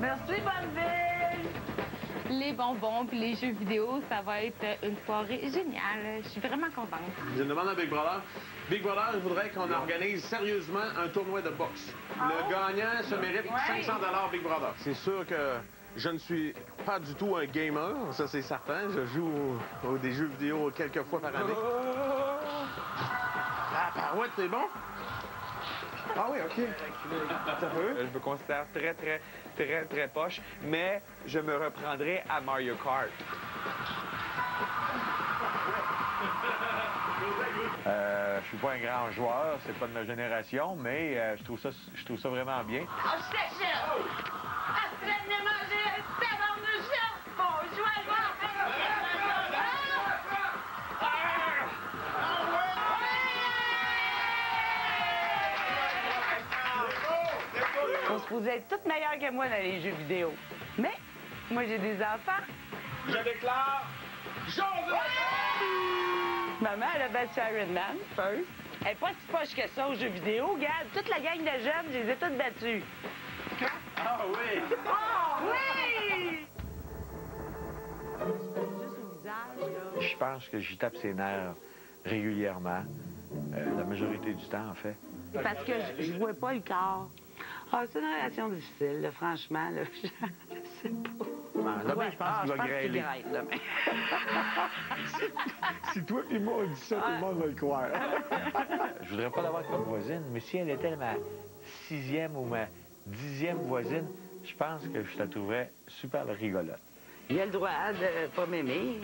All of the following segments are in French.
Merci, Bonneville! Les bonbons puis les jeux vidéo, ça va être une soirée géniale. Je suis vraiment contente. J'ai une demande à Big Brother. Big Brother, il voudrait qu'on organise sérieusement un tournoi de boxe. Le gagnant se mérite 500 $ Big Brother. C'est sûr que je ne suis pas du tout un gamer, ça c'est certain. Je joue aux des jeux vidéo quelques fois par année. Ah, parouette, c'est bon? Ah oui, OK. Je me considère très poche, mais je me reprendrai à Mario Kart. Je suis pas un grand joueur, c'est pas de ma génération, mais je trouve ça vraiment bien. Oh, je t'achète! Ah, tu viens de manger un savon de chat! Bon, joie à voir! On se posait être toutes meilleures que moi dans les jeux vidéo. Mais, moi, j'ai des enfants. Je déclare Joseph! Maman, elle a battu Iron Man, first. Elle n'est pas si poche que ça aux jeux vidéo. Regarde, toute la gang de jeunes, je les ai toutes battues. Ah oui! Oh, oui! Juste au visage, là. Je pense que j'y tape ses nerfs régulièrement. La majorité du temps, en fait. Parce que je vois pas le corps. Ah, c'est une relation difficile, là, franchement, là. Je sais pas. Demain, je pense qu'il va grêler. Grêle, demain. Si toi et moi on dit ça, tout le monde va le croire. Je voudrais pas l'avoir comme voisine, mais si elle était ma 6e ou ma 10e voisine, je pense que je la trouverais super rigolote. Il a le droit de pas m'aimer.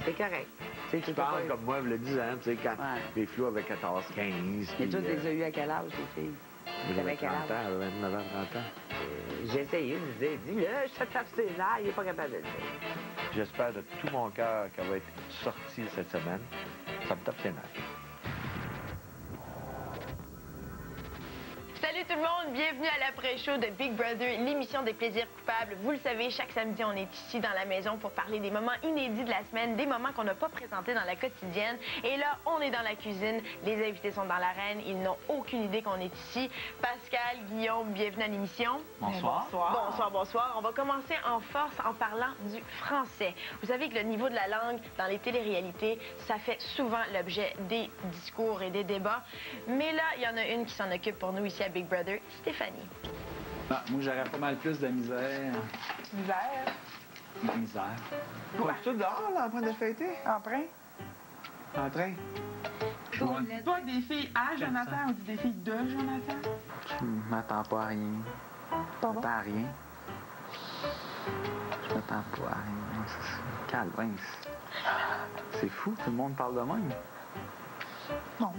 C'est correct. Tu parles comme moi, il y a 10 ans, tu sais, quand les flots avaient 14, 15. Mais toi, tu les as eu à quel âge, les filles? J'avais 30 ans, 29 ans, 30 ans. J'ai essayé de dire, dis-le, je te tape ses nerfs, il n'est pas capable de le dire. J'espère de tout mon cœur qu'elle va être sortie cette semaine. Ça me tape ses nerfs. Salut tout le monde, bienvenue à l'après-show de Big Brother, l'émission des plaisirs coupables. Vous le savez, chaque samedi, on est ici dans la maison pour parler des moments inédits de la semaine, des moments qu'on n'a pas présentés dans la quotidienne. Et là, on est dans la cuisine, les invités sont dans l'arène, ils n'ont aucune idée qu'on est ici. Pascal, Guillaume, bienvenue à l'émission. Bonsoir. Bonsoir, bonsoir. On va commencer en force en parlant du français. Vous savez que le niveau de la langue dans les téléréalités, ça fait souvent l'objet des discours et des débats. Mais là, il y en a une qui s'en occupe pour nous ici à Big Brother, Stéphanie. Ah, moi, j'aurais pas mal plus de misère. Misère. Misère. Quoi, tout dehors, là, en train de fêter? Emprunt. En train? On dit pas des filles à Jonathan, on dit des filles de Jonathan. Je m'attends pas à rien. Je m'attends à rien. Je m'attends pas à rien. Calvin. C'est fou, tout le monde parle de même. Non.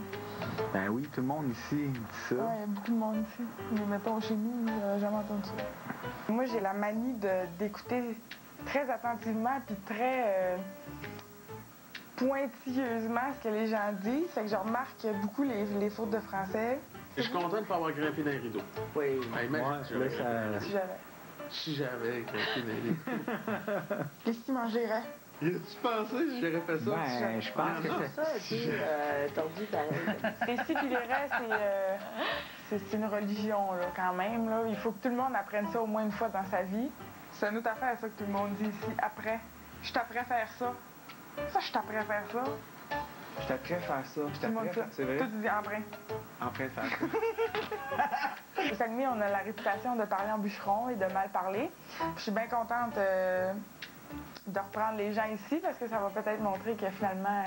Ben oui, tout le monde ici dit ça. Ouais, il y a beaucoup de monde ici. Mais mettons, chez nous, j'avais jamais entendu ça. Moi, j'ai la manie d'écouter très attentivement puis très pointilleusement ce que les gens disent. Fait que je remarque beaucoup les fautes de français. Je suis content de ne pas avoir grimpé dans les rideaux. Oui. Hey, imagine Si j'avais. si j'avais grimpé dans les rideaux. Qu'est-ce qu'il mangerait? Y a-tu pensé si j'aurais fait ça? Ben, je pense que C'est ça, tu tordu pareil. Les si puis les restes, c'est une religion, là, quand même. Là. Il faut que tout le monde apprenne ça au moins une fois dans sa vie. C'est une autre affaire, ça, que tout le monde dit ici. Après, je t'apprends à faire ça. Ça, je t'apprends à faire ça. je t'apprends à faire ça. Je Tout le monde t'apprends, ça. c'est vrai? Tout dit emprunt. Après de faire ça. Au Saguenay, on a la réputation de parler en bûcheron et de mal parler. Je suis bien contente de reprendre les gens ici parce que ça va peut-être montrer que finalement,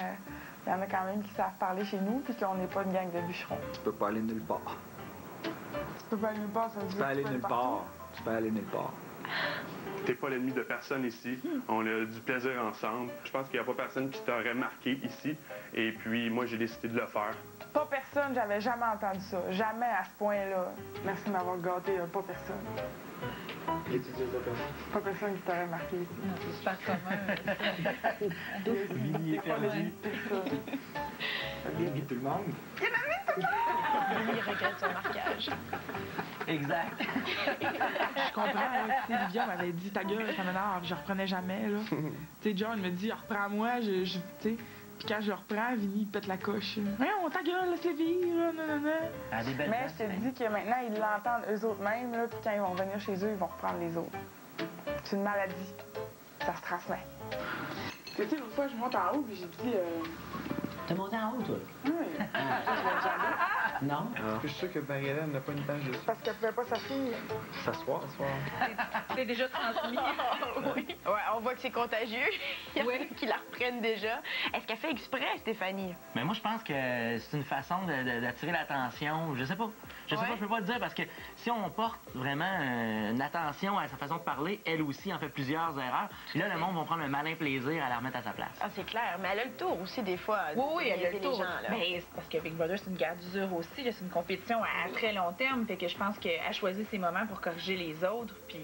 il y en a quand même qui savent parler chez nous puis qu'on n'est pas une gang de bûcherons. Tu peux pas aller nulle part. Tu peux pas aller nulle part, ça veut dire Tu peux aller aller nulle partout. part. Tu peux aller nulle part. T'es pas l'ennemi de personne ici. On a du plaisir ensemble. Je pense qu'il n'y a pas personne qui t'aurait marqué ici. Et puis, moi, j'ai décidé de le faire. Pas personne, j'avais jamais entendu ça. Jamais à ce point-là. Merci de m'avoir gâté, pas personne. Pas personne qui t'aurait marqué ici. C'est super commun. Billy est perdu. Billy, tout le monde. Billy regrette son marquage. Exact. Je comprends, là, tu sais, Livia m'avait dit ta gueule, ça m'énerve, je reprenais jamais, là. Tu sais, John me dit, reprends-moi, tu sais. Puis quand je le reprends, Vinny, il pète la coche. On ta gueule, laisse-les vivre, nanana. Ah, des belles Mais gosses, je te hein. dis que maintenant, ils l'entendent eux-mêmes, là, puis quand ils vont revenir chez eux, ils vont reprendre les autres. C'est une maladie. Ça se transmet. Tu sais, une fois, je monte en haut, puis j'ai dit... T'as monté en haut, toi? Oui. Je l'ai jamais. Non? Je suis sûr que Marie-Hélène n'a pas une page dessus. Parce qu'elle pouvait pas s'asseoir. S'asseoir. C'est déjà transmis. Oui. Ouais, on voit que c'est contagieux. Il y en a qui la reprennent déjà. Est-ce qu'elle fait exprès, Stéphanie? Mais moi, je pense que c'est une façon d'attirer l'attention. Je sais pas. Je sais pas, je peux pas te dire, parce que si on porte vraiment une attention à sa façon de parler, elle aussi en fait plusieurs erreurs. Puis là, le monde va prendre un malin plaisir à la remettre à sa place. Ah, c'est clair. Mais elle a le tour aussi, des fois. Oui, elle a le tour. Gens, là. Mais c'est parce que Big Brother, c'est une guerre d'usure aussi. C'est une compétition à très long terme. Fait que je pense qu'elle choisit ses moments pour corriger les autres. Puis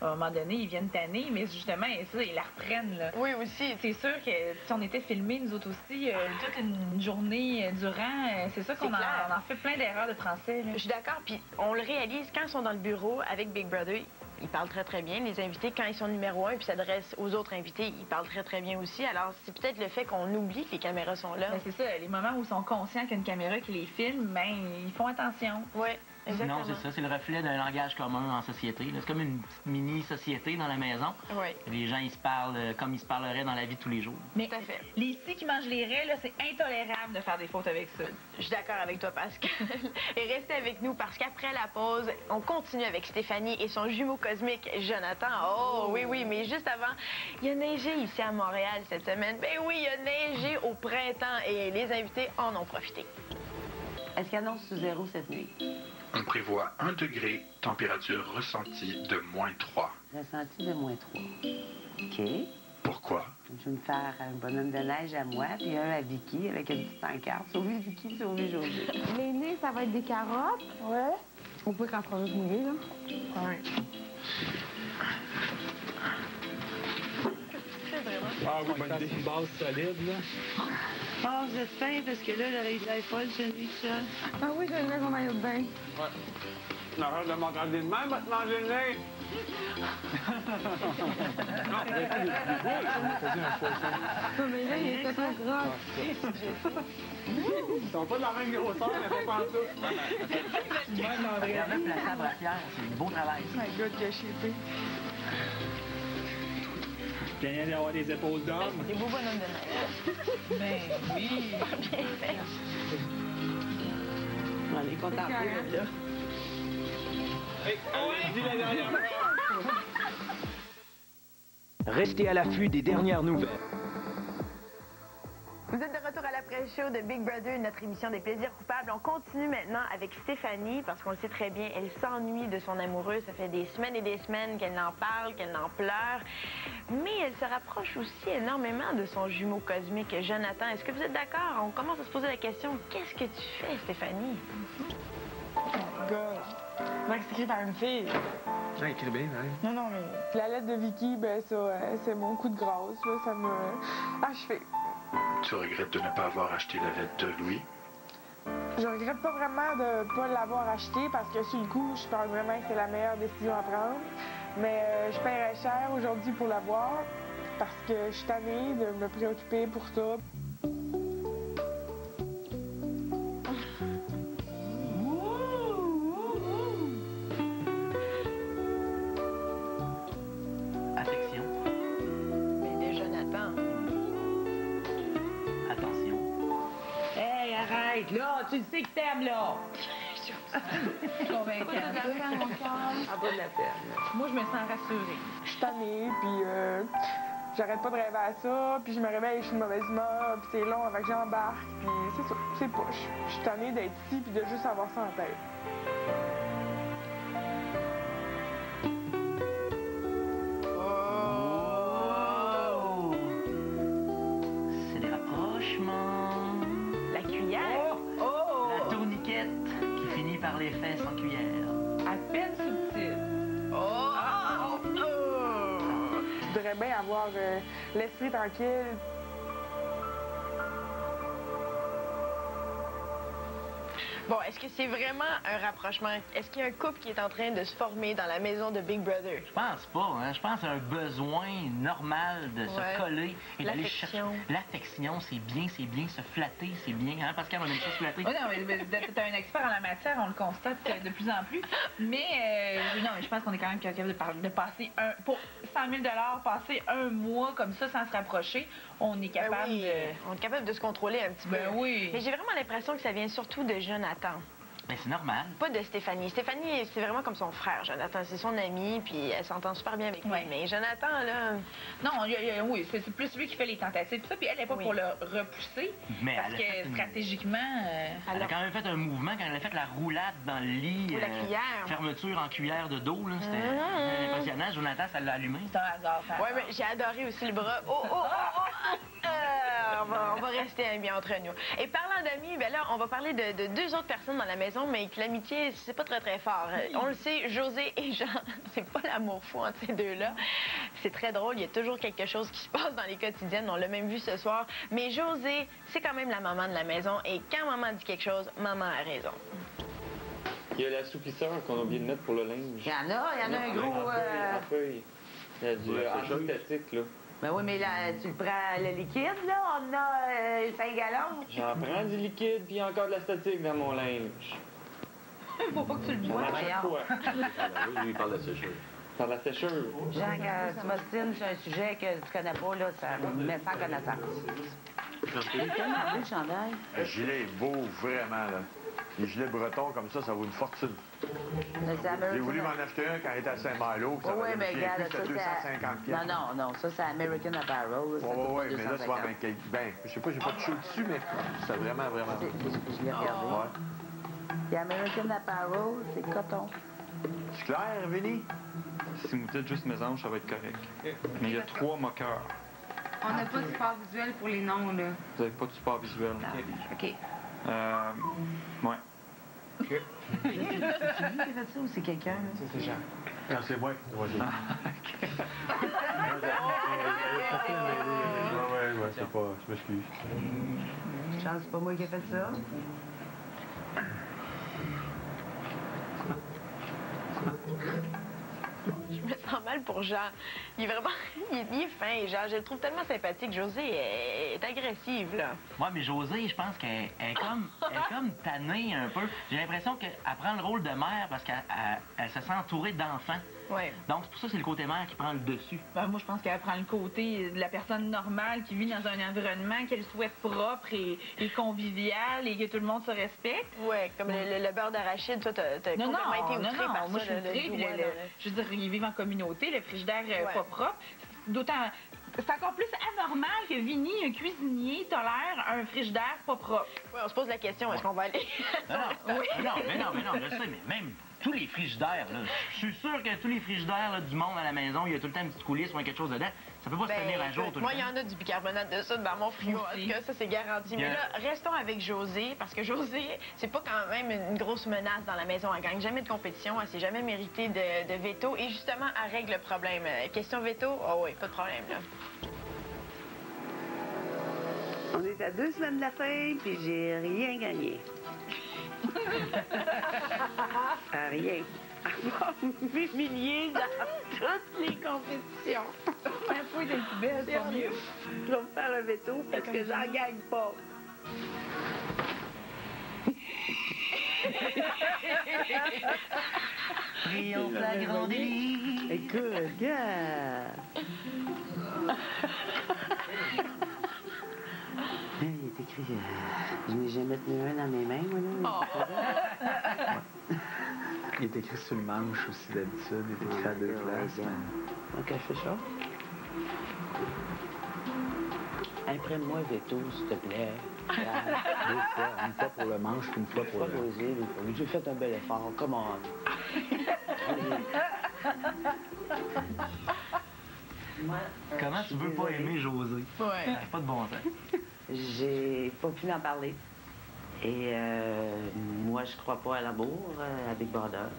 à un moment donné, ils viennent tanner. Mais justement, ça, ils la reprennent. Là. Oui, aussi. C'est sûr que si on était filmés, nous autres aussi, toute une journée durant, c'est sûr qu'on en fait plein d'erreurs de français. Là. Je suis d'accord. Puis on le réalise quand ils sont dans le bureau avec Big Brother. Ils parlent très, très bien. Les invités, quand ils sont numéro 1 puis s'adressent aux autres invités, ils parlent très, très bien aussi. Alors, c'est peut-être le fait qu'on oublie que les caméras sont là. Ben, c'est ça. Les moments où ils sont conscients qu'il y a une caméra qui les filme, ben, ils font attention. Oui, exactement. Non, c'est ça. C'est le reflet d'un langage commun en société. C'est comme une petite mini-société dans la maison. Oui. Les gens, ils se parlent comme ils se parleraient dans la vie de tous les jours. Mais tout à fait. Les scies qui mangent les raies, là, c'est intolérable de faire des fautes avec ça. Je suis d'accord avec toi, Pascal. Et restez avec nous parce qu'après la pause, on continue avec Stéphanie et son jumeau cosmique, Jonathan. Oh, oui, oui, mais juste avant, il y a neigé ici à Montréal cette semaine. Ben oui, il y a neigé au printemps et les invités en ont profité. Est-ce qu'il annonce sous zéro cette nuit? On prévoit 1 degré, température ressentie de -3. Ressenti de -3. OK. Pourquoi? Je vais me faire un bonhomme de neige à moi, puis un à Vicky avec une petite pancarte. Sauver Vicky, sauver José. L'aîné, ça va être des carottes. Ouais. On peut quand on va se mouiller, là. Ouais. Ah oui, bonne idée. Une base solide, là. Oh, vous êtes fin parce que là, j'aurais eu de l'air folle chez lui, ça. Ah oui, j'ai le mon maillot de bain. Ouais. L'arrête de m'en garder de même, va te manger le nez. Non, Mais là, il était trop gras. Ils sont pas de la même grosseur, mais pas en tout. Même placé à brassière, c'est du beau travail. My God, qui a chippé. Bien d'avoir des épaules d'homme. Des beaux bonhommes de neige. Ben oui. Bien fait. On est content de là. Dis la dernière fois. Restez à l'affût des dernières nouvelles. Vous êtes de retour à l'après-show de Big Brother, notre émission des plaisirs coupables. On continue maintenant avec Stéphanie, parce qu'on le sait très bien, elle s'ennuie de son amoureux. Ça fait des semaines et des semaines qu'elle en parle, qu'elle en pleure. Mais elle se rapproche aussi énormément de son jumeau cosmique, Jonathan. Est-ce que vous êtes d'accord? On commence à se poser la question, qu'est-ce que tu fais, Stéphanie? Oh my God. C'est écrit par une fille. Ah, écrit bien, hein? Non, non, mais la lettre de Vicky, ben ça, c'est mon coup de grâce, là. Ça m'a achevé. Tu regrettes de ne pas avoir acheté la lettre de Louis? Je regrette pas vraiment de ne pas l'avoir acheté parce que sur le coup, je pense vraiment que c'est la meilleure décision à prendre. Mais je paierais cher aujourd'hui pour l'avoir parce que je suis tannée de me préoccuper pour ça. Affection. Mais de Jonathan. Attention. Hey, arrête, là! Tu le sais que t'aimes, là! Convaincante. À bas de la peine. Moi, je me sens rassurée. Je suis tannée, puis j'arrête pas de rêver à ça, puis je me réveille, je suis de mauvaise humeur, puis c'est long avant que j'embarque, puis c'est ça, c'est poche. Je suis tannée d'être ici, puis de juste avoir ça en tête. Oh! C'est des rapprochements. La cuillère? La tourniquette qui finit par les fesses en cuillère. À peine subtil. Je voudrais bien avoir l'esprit tranquille. Bon, est-ce que c'est vraiment un rapprochement? Est-ce qu'il y a un couple qui est en train de se former dans la maison de Big Brother? Je pense pas, hein. Je pense à un besoin normal de se coller et d'aller chercher. L'affection, c'est bien, se flatter, c'est bien, hein, Pascal, on aime ça se flatter. Oui, non, mais t'es un expert en la matière, on le constate de plus en plus. Mais non, mais je pense qu'on est quand même capable de passer pour 100 000 passer un mois comme ça sans se rapprocher, on est capable on est capable de se contrôler un petit peu. Ben oui. Mais j'ai vraiment l'impression que ça vient surtout de Jonathan. Mais c'est normal. Pas de Stéphanie. Stéphanie, c'est vraiment comme son frère, Jonathan. C'est son ami, puis elle s'entend super bien avec lui. Mais Jonathan, là... Non, oui, c'est plus lui qui fait les tentatives, ça, puis elle n'est pas pour le repousser. Mais parce que stratégiquement... Elle a quand même fait un mouvement quand elle a fait la roulade dans le lit. Ou la cuillère. Fermeture en cuillère de dos, là. C'était impressionnant. Jonathan, ça l'a allumé. C'est un hasard. Oui, mais j'ai adoré aussi le bras. On va rester amis entre nous. Et parlant d'amis, ben là, on va parler de deux autres personnes dans la maison, mais que l'amitié, c'est pas très, très fort. On le sait, José et Jean, c'est pas l'amour fou entre ces deux-là. C'est très drôle, il y a toujours quelque chose qui se passe dans les quotidiennes, on l'a même vu ce soir. Mais José, c'est quand même la maman de la maison, et quand maman dit quelque chose, maman a raison. Il y a l'assoupisseur qu'on a oublié de mettre pour le linge. Il y en a un gros... En feuille. Il y a du antistatique, là. Ben oui, mais là, tu le prends le liquide, là? On a 5 gallons. J'en prends du liquide, puis encore de la statique dans mon linge. Faut pas que tu le bois. À chaque fois. Lui, il parle de sécheuse. Par la sécheuse. Jean, quand tu m'ostines sur un sujet que tu connais pas, là, ça me met sans connaissance. Il est tellement beau, le chandail. Le gilet est beau, vraiment, là. Les gilets bretons comme ça vaut une fortune. J'ai voulu m'en acheter un quand il était à Saint-Malo. Oui, mais regarde, ça, c'est 250 pièces. Non, ça, c'est American Apparel. Oui, mais là, tu vois, je sais pas, j'ai pas touché au-dessus, mais c'est vraiment, vraiment... Je l'ai regardé. Il y a American Apparel, c'est coton. C'est clair, Vinny? Si vous dites juste mésange, ça va être correct. Mais il y a 3 moqueurs. On n'a pas de support visuel pour les noms, là. Vous n'avez pas de support visuel. OK. Ouais. C'est qui qui a fait ça ou c'est quelqu'un? C'est Jean. Non, c'est moi. Ouais, c'est pas... Je m'excuse. Chance, c'est pas moi qui ai fait ça. Je me sens mal pour Jean. Il est vraiment... il est fin, Jean. Je le trouve tellement sympathique. José est agressive, là. Moi, mais José, je pense qu'elle est comme tannée un peu. J'ai l'impression qu'elle prend le rôle de mère parce qu'elle se sent entourée d'enfants. Ouais. Donc, c'est pour ça que c'est le côté mère qui prend le dessus. Ben, moi, je pense qu'elle prend le côté de la personne normale qui vit dans un environnement qu'elle souhaite propre et convivial et que tout le monde se respecte. Oui, comme le beurre d'arachide, toi, t'as complètement été outré par ça. Moi, je suis outrée. Je veux dire, ils vivent en communauté, le frigidaire pas propre. D'autant... C'est encore plus anormal que Vinny, un cuisinier, tolère un frigidaire pas propre. Oui, on se pose la question, est-ce qu'on va aller... Non, je sais, mais même tous les frigidaires, là, je suis sûr que tous les frigidaires là, du monde à la maison, il y a tout le temps une petite coulisse ou quelque chose dedans. Ça peut pas se tenir à jour tout le temps. Moi, il y en a du bicarbonate de soude dans mon frigo. En tout cas, ça, c'est garanti. Mais là, restons avec José, parce que José, c'est pas quand même une grosse menace dans la maison. Elle gagne jamais de compétition, elle s'est jamais méritée de veto. Et justement, elle règle le problème. Question veto, oui, pas de problème, là. On est à 2 semaines de la fin, puis j'ai rien gagné. Rien. Avoir m'humilier dans toutes les compétitions. Un point de plus belle, c'est mieux. Je vais me faire un veto parce que j'en gagne pas. Triomphe la grande élie. Écoute, gars. Il est écrit, je n'ai jamais tenu un dans mes mains, moi, là. Il est écrit sur le manche aussi, d'habitude. Il est écrit à 2 places. Donc, je fais ça. Imprime-moi veto, s'il te plaît. 2 fois. Une fois pour le manche, puis une fois pour le... J'ai fait un bel effort. Come on. Comment tu veux pas aimer José? Ouais. Ça n'a pas de bon sens. J'ai pas pu en parler. Et moi, je crois pas à l'amour, à Big Brother.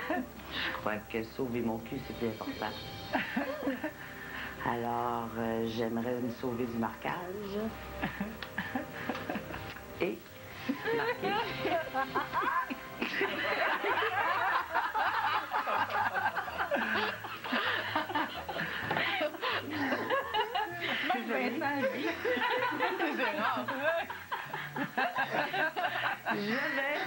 Je crois que sauver mon cul, c'est plus important. Alors, j'aimerais me sauver du marquage. Et Même Vincent, lui. C'est rare. Je vais...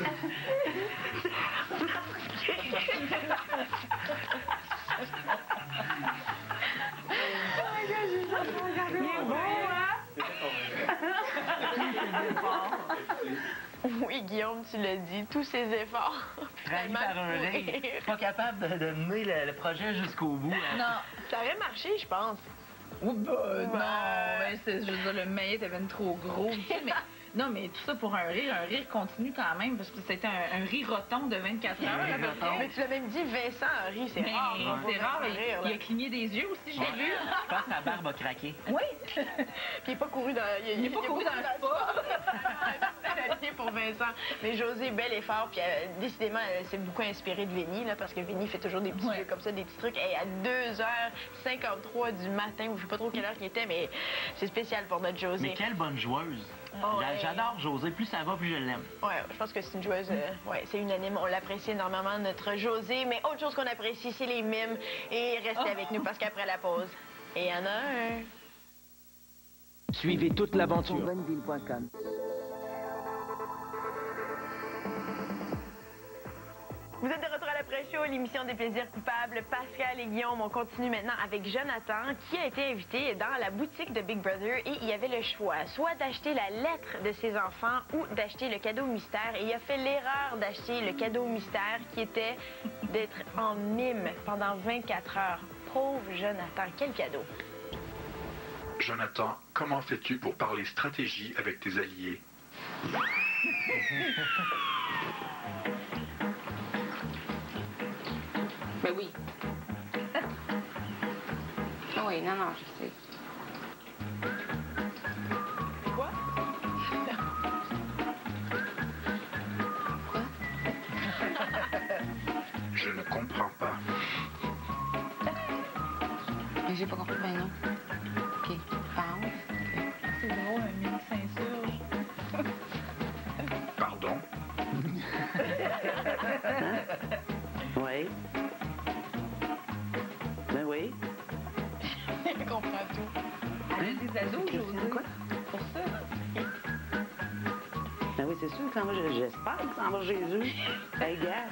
Oui, Guillaume, tu l'as dit, tous ces efforts. Trahi par un rire. Pas capable de mener le projet jusqu'au bout. Hein. Non. Ça aurait marché, je pense. Oh, ben, non, mais c'est, je veux dire, le maillet était même trop gros. Tu sais, mais, non, mais tout ça pour un rire continu quand même, parce que c'était un rire roton de 24 heures. À peu près. Mais tu l'as même dit, Vincent a ri, c'est rare. C'est rare, il a cligné des yeux aussi, je l'ai vu. Je pense que sa barbe a craqué. Oui. Puis il n'est pas couru dans... Il n'est pas couru dans le spa. C'est bien pour Vincent. Mais Josée, bel effort, puis décidément, elle s'est beaucoup inspirée de Vinny, là, parce que Vinny fait toujours des petits jeux comme ça, des petits trucs. Et à 2h53 du matin, ou je sais pas trop quelle heure qu'il était, mais c'est spécial pour notre Josée. Mais quelle bonne joueuse. Oh, ouais. J'adore Josée. Plus ça va, plus je l'aime. Ouais, je pense que c'est une joueuse, ouais, c'est unanime. On l'apprécie énormément, notre Josée. Mais autre chose qu'on apprécie, c'est les mimes. Et restez avec nous, parce qu'après la pause, il y en a un. Suivez toute l'aventure. Vous êtes de retour à l'après-show, l'émission des plaisirs coupables. Pascal et Guillaume, on continue maintenant avec Jonathan, qui a été invité dans la boutique de Big Brother et il y avait le choix, soit d'acheter la lettre de ses enfants ou d'acheter le cadeau mystère. Et il a fait l'erreur d'acheter le cadeau mystère qui était d'être en mime pendant 24 heures. Pauvre Jonathan, quel cadeau! Jonathan, comment fais-tu pour parler stratégie avec tes alliés? Ben oui. Oui, non, je sais. Quoi? Quoi? Je ne comprends pas. Mais j'ai pas compris, ben non. OK, parle. C'est drôle, un mini Saint-Surge. Pardon? Oui. Ben oui. Il comprend tout. Elle a des ados, Josée. Quoi? Pour ça. Ben oui, c'est sûr, quand moi, j'espère que ça va Jésus. Hey, gars.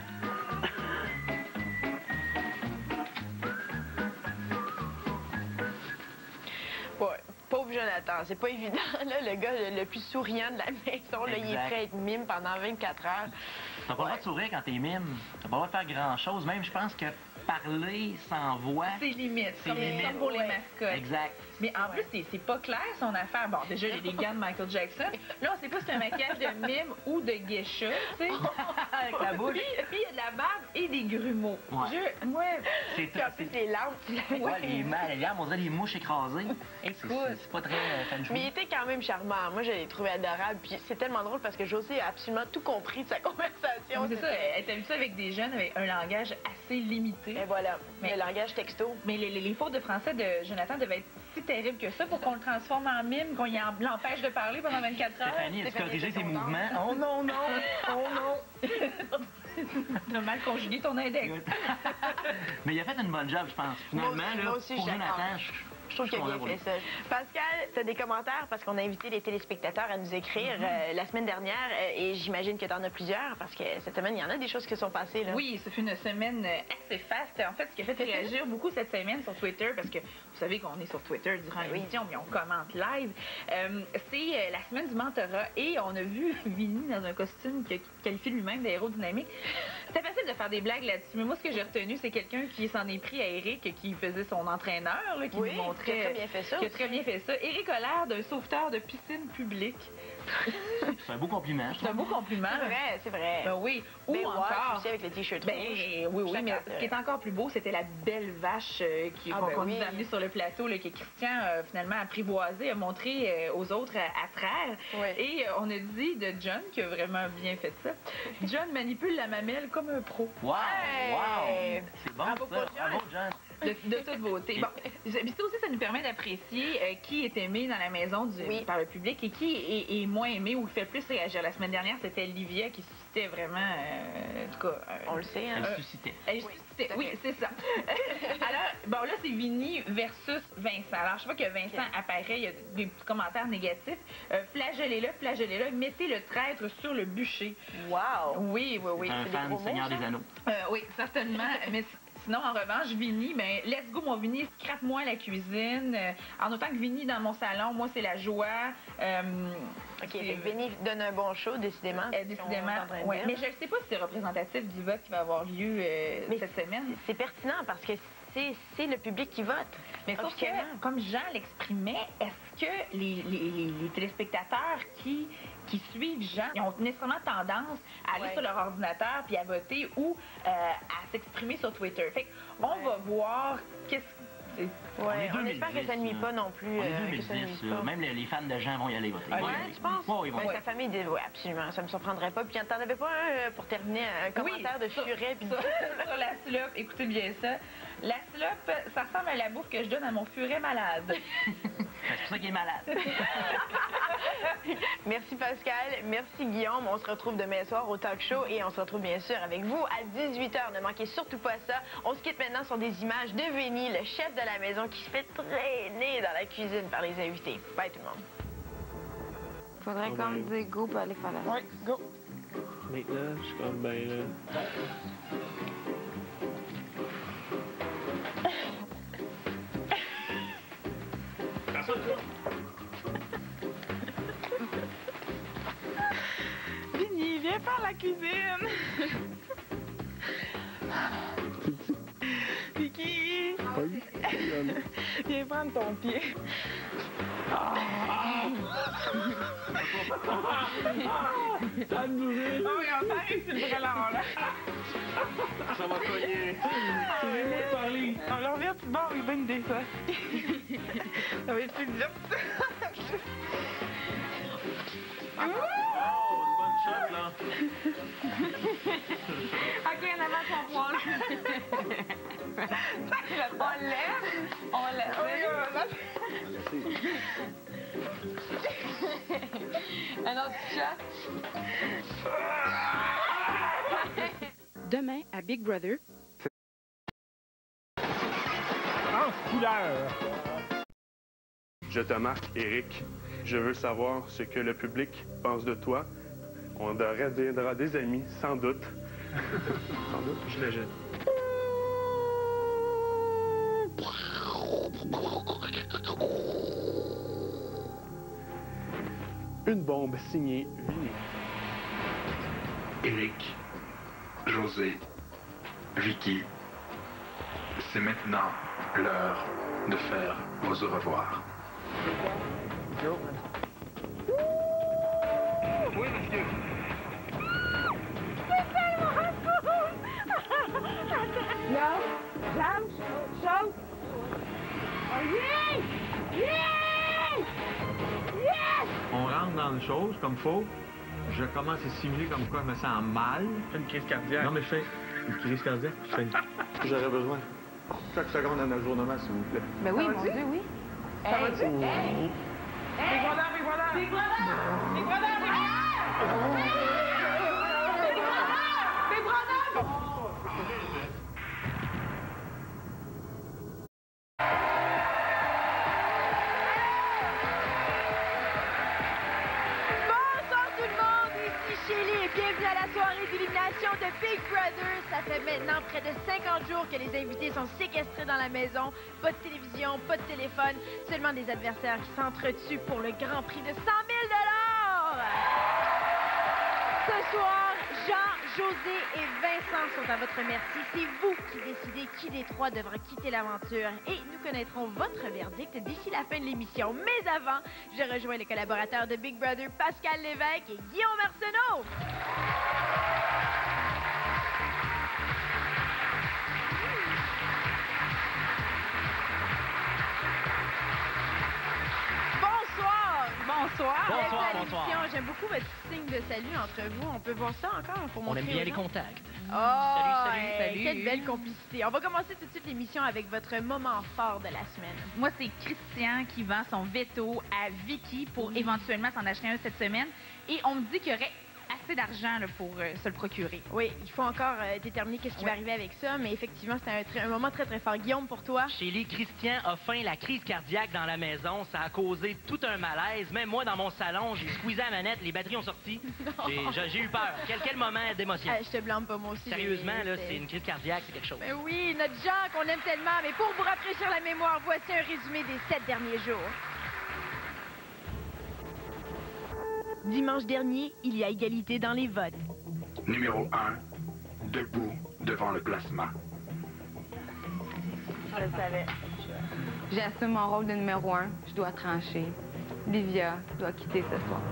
Ouais, pauvre Jonathan, c'est pas évident, là, le gars le plus souriant de la maison, là, il est prêt à être mime pendant 24 heures. T'as pas le droit de sourire quand t'es mime. T'as pas le droit de faire grand-chose. Même, je pense que parler sans voix... C'est limite, C'est comme limite. pour les mascottes. Exact. Mais en plus, c'est pas clair son affaire. Bon, déjà, il y a des gants de Michael Jackson. Là, on sait pas si c'est un maquillage de mime ou de geisha, tu sais. Avec la bouche. Puis il y a de la barbe et des grumeaux. Ouais. Ouais. C'est Puis en plus, les lampes, tu l'avais Ouais, les lames, on dirait les mouches écrasées. Écoute. C'est pas très fun. Mais il était quand même charmant. Moi, je l'ai trouvé adorable. Puis c'est tellement drôle parce que Josée a absolument tout compris de sa conversation. C'est ça, elle est habituée avec des jeunes avec un langage assez limité. Et voilà, le langage texto. Mais les fautes de français de Jonathan devaient être si terribles que ça pour qu'on le transforme en mime, qu'on l'empêche de parler pendant 24 heures. Stéphanie, as-tu corrigé ses mouvements? Oh non, non! Oh non! T'as mal conjugué ton index. Mais il a fait une bonne job, je pense. Finalement, moi aussi, pour je suis Jonathan, d'accord. Je trouve qu'il a bien fait ça. Pascal, tu as des commentaires parce qu'on a invité les téléspectateurs à nous écrire la semaine dernière et j'imagine que tu en as plusieurs parce que cette semaine, il y en a des choses qui sont passées. Là. Oui, ça fait une semaine assez faste. En fait, ce qui a fait réagir beaucoup cette semaine sur Twitter, parce que vous savez qu'on est sur Twitter durant l'émission, mais on commente live, c'est la semaine du mentorat et on a vu Vinny dans un costume qui qualifie lui-même d'aérodynamique. C'était facile de faire des blagues là-dessus, mais moi, ce que j'ai retenu, c'est quelqu'un qui s'en est pris à Eric, qui faisait son entraîneur, là, qui nous montrait... Qui a très bien fait ça. Qui a très bien fait ça. Éric a l'air d'un sauveteur de piscine publique. C'est un beau compliment. C'est un beau compliment. C'est vrai, c'est vrai. Ben oui. Ou encore... aussi avec le t-shirt ben, rouge. Oui, mais ce qui est encore plus beau, c'était la belle vache qu'on nous a amenée sur le plateau, là, que Christian a finalement apprivoisé, a montré aux autres à traire. Et on a dit de John, qui a vraiment bien fait ça, John manipule la mamelle comme un pro. Wow! Wow! C'est bon, Bravo ça. Bravo, John. de toute beauté. Bon, puis ça aussi, ça nous permet d'apprécier qui est aimé dans la maison par le public et qui est moins aimé ou fait plus réagir. La semaine dernière, c'était Livia qui suscitait vraiment, en tout cas... on le sait, hein? Elle suscitait. Elle suscitait, oui, c'est ça. Alors, bon, là, c'est Vinny versus Vincent. Alors, je sais pas que Vincent apparaît, il y a des petits commentaires négatifs. Flagellez-le, mettez le traître sur le bûcher. Wow! Oui. Un fan du Seigneur des Anneaux. Oui, certainement. Mais sinon, en revanche, Vinny, ben, let's go, mon Vinny, scrape-moi la cuisine. En autant que Vinny dans mon salon, moi, c'est la joie. OK, Vinny donne un bon show, décidément. Décidément, oui. Mais je ne sais pas si c'est représentatif du vote qui va avoir lieu cette semaine. C'est pertinent parce que c'est le public qui vote. Mais sauf que, comme Jean l'exprimait, est-ce que les téléspectateurs qui suivent Jean, ils ont nécessairement tendance à aller sur leur ordinateur puis à voter ou à s'exprimer sur Twitter? Fait qu'on va voir qu'est-ce que... on espère que ça ne nuit pas non plus. On est 2010, même les fans de Jean vont y aller voter. Tu penses? Oui, ils vont. Sa famille dit, oui, absolument, ça me surprendrait pas. Puis t'en avais pas un, pour terminer, un commentaire de Furet? Puis... sur la slope, écoutez bien ça. La slope, ça ressemble à la bouffe que je donne à mon Furet malade. C'est pour ça qu'il est malade. Merci Pascal, merci Guillaume. On se retrouve demain soir au talk show et on se retrouve bien sûr avec vous à 18h. Ne manquez surtout pas ça. On se quitte maintenant sur des images de Vinny, le chef de la maison qui se fait traîner dans la cuisine par les invités. Bye tout le monde. Faudrait comme dire go pour aller faire la... Oui, go. Maintenant, je suis comme ben là. Vinny, viens faire la cuisine. Vicky, viens prendre ton pied. Ça me brûle. Oh oui, on s'arrête sur le brûlant, là. Ça va cogner. Parler. On leur revient tout bord, il bonne idée, ça. Ça va être plus dur. Oh, une bonne shot, là. OK, en avant ton poil. On lève. Un autre shot. Demain, à Big Brother. En couleur. Je te marque, Eric. Je veux savoir ce que le public pense de toi. On deviendra des amis, sans doute. Sans doute, j'imagine. Une bombe signée Vinny. Eric, José, Vicky, c'est maintenant l'heure de faire vos au revoir. Oui, monsieur. No, jump, show. Oh, yeah! Yeah! Yes! On rentre dans une chose comme faut. Je commence à simuler comme quoi je me sens mal. Une crise cardiaque. Non, mais je fais une crise cardiaque. J'aurais besoin. Chaque seconde d'un ajournement, s'il vous plaît. Ben oui, mon Dieu, oui. Ça va-tu? Big Brother! Big Brother! Big Brother! Big Brother! Big Brother! Bonsoir tout le monde, ici Shelly et bienvenue à la soirée d'élimination de Big Brother. Ça fait maintenant près de 50 jours que les invités sont séquestrés dans la maison. Pas de télévision, pas de téléphone, seulement des adversaires qui s'entretuent pour le grand prix de 100 000 $. Ce soir, Jean, José et Vincent sont à votre merci. C'est vous qui décidez qui des trois devra quitter l'aventure. Et nous connaîtrons votre verdict d'ici la fin de l'émission. Mais avant, je rejoins les collaborateurs de Big Brother, Pascal Lévesque et Guillaume Arsenault. Bonsoir. Bonsoir, Bienvenue à bonsoir. l'émission. J'aime beaucoup votre signe de salut entre vous. On peut voir ça encore pour On montrer aime bien aux les gens? contacts. Oh, Salut. Quelle belle complicité. On va commencer tout de suite l'émission avec votre moment fort de la semaine. Moi, c'est Christian qui vend son veto à Vicky pour éventuellement s'en acheter un cette semaine. Et on me dit qu'il y aurait assez d'argent là, pour se le procurer. Oui, il faut encore déterminer qu'est-ce qui va arriver avec ça, mais effectivement, c'est un moment très, très fort. Guillaume, pour toi? Chez les Christian a feint la crise cardiaque dans la maison. Ça a causé tout un malaise. Même moi, dans mon salon, j'ai squeezé la manette, les batteries ont sorti. J'ai eu peur. Quel moment d'émotion. Je te blâme pas, moi aussi. Sérieusement, là, c'est une crise cardiaque, c'est quelque chose. Ben oui, notre Jean qu'on aime tellement. Mais pour vous rafraîchir la mémoire, voici un résumé des 7 derniers jours. Dimanche dernier, il y a égalité dans les votes. Numéro 1, debout devant le plasma. Je le savais. J'assume mon rôle de numéro 1. Je dois trancher. Livia doit quitter ce soir.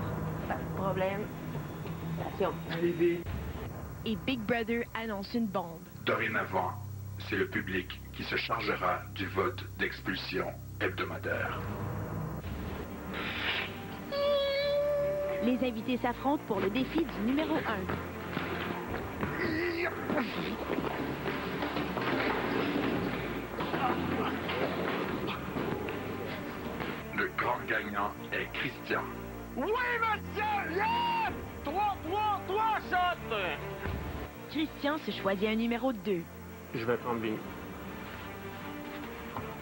Pas de problème. Attention. Et Big Brother annonce une bombe. Dorénavant, c'est le public qui se chargera du vote d'expulsion hebdomadaire. Les invités s'affrontent pour le défi du numéro 1. Le grand gagnant est Christian. Oui, monsieur! Yes! 3 shots! Christian se choisit un numéro 2. Je vais prendre Bing.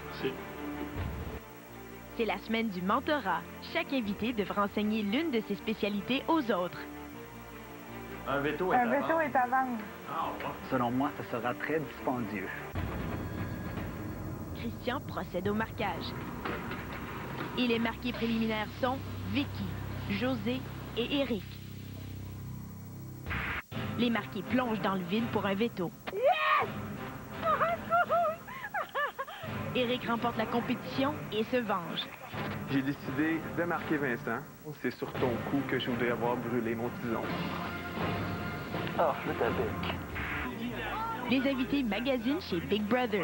Merci. C'est la semaine du mentorat. Chaque invité devra enseigner l'une de ses spécialités aux autres. Un veto est Un veto est à vendre. Selon moi, ça sera très dispendieux. Christian procède au marquage. Et les marqués préliminaires sont Vicky, José et Eric. Les marqués plongent dans le vide pour un veto. Yes! Eric remporte la compétition et se venge. J'ai décidé de marquer Vincent. C'est sur ton coup que je voudrais avoir brûlé mon tison. Ah, je t'avais. Les invités magasinent chez Big Brother.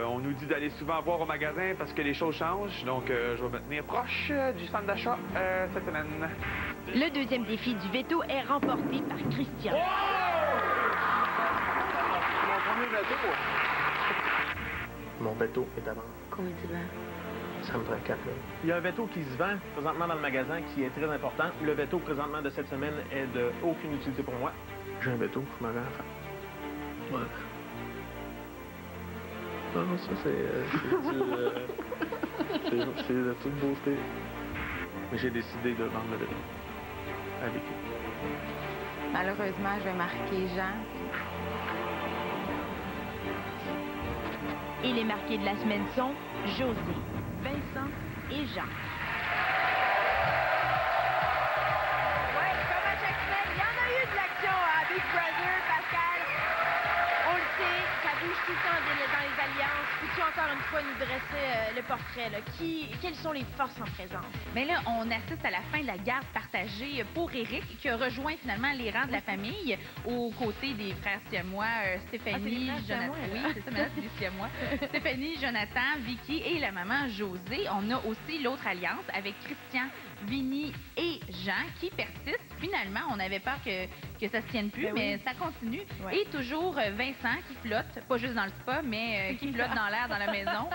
On nous dit d'aller souvent voir au magasin parce que les choses changent. Donc, je vais me tenir proche du centre d'achat cette semaine. Le deuxième défi du veto est remporté par Christian. Mon premier veto. Mon veto est à vendre. Combien tu vends? Ça me prend 4 000. Il y a un veto qui se vend présentement dans le magasin qui est très important. Le veto présentement de cette semaine est de aucune utilité pour moi. J'ai un veto, je m'en vais à la fin. Ouais. Non, ça c'est de toute beauté. Mais j'ai décidé de vendre le veto. Avec lui. Malheureusement, je vais marquer Jean. Et les marqués de la semaine sont José, Vincent et Jean. Ouais, comme à chaque semaine, il y en a eu de l'action à Big Brother, Pascal. On le sait, ça bouge tout le temps dans les alliances. Peux-tu encore une fois nous dresser le portrait, là? Quelles sont les forces en présence? Mais là, on assiste à la fin de la garde partagée pour Eric, qui a rejoint finalement les rangs de la famille aux côtés des frères siamois, Stéphanie, Jonathan. Oui, c'est ça, maintenant c'est des siamois. Stéphanie, Jonathan, Vicky et la maman José. On a aussi l'autre alliance avec Christian, Vinny et Jean qui persistent. Finalement, on avait peur que ça se tienne plus, Ben mais oui. ça continue. Ouais. Et toujours Vincent qui flotte, pas juste dans le spa, mais qui flotte dans l'air dans la maison.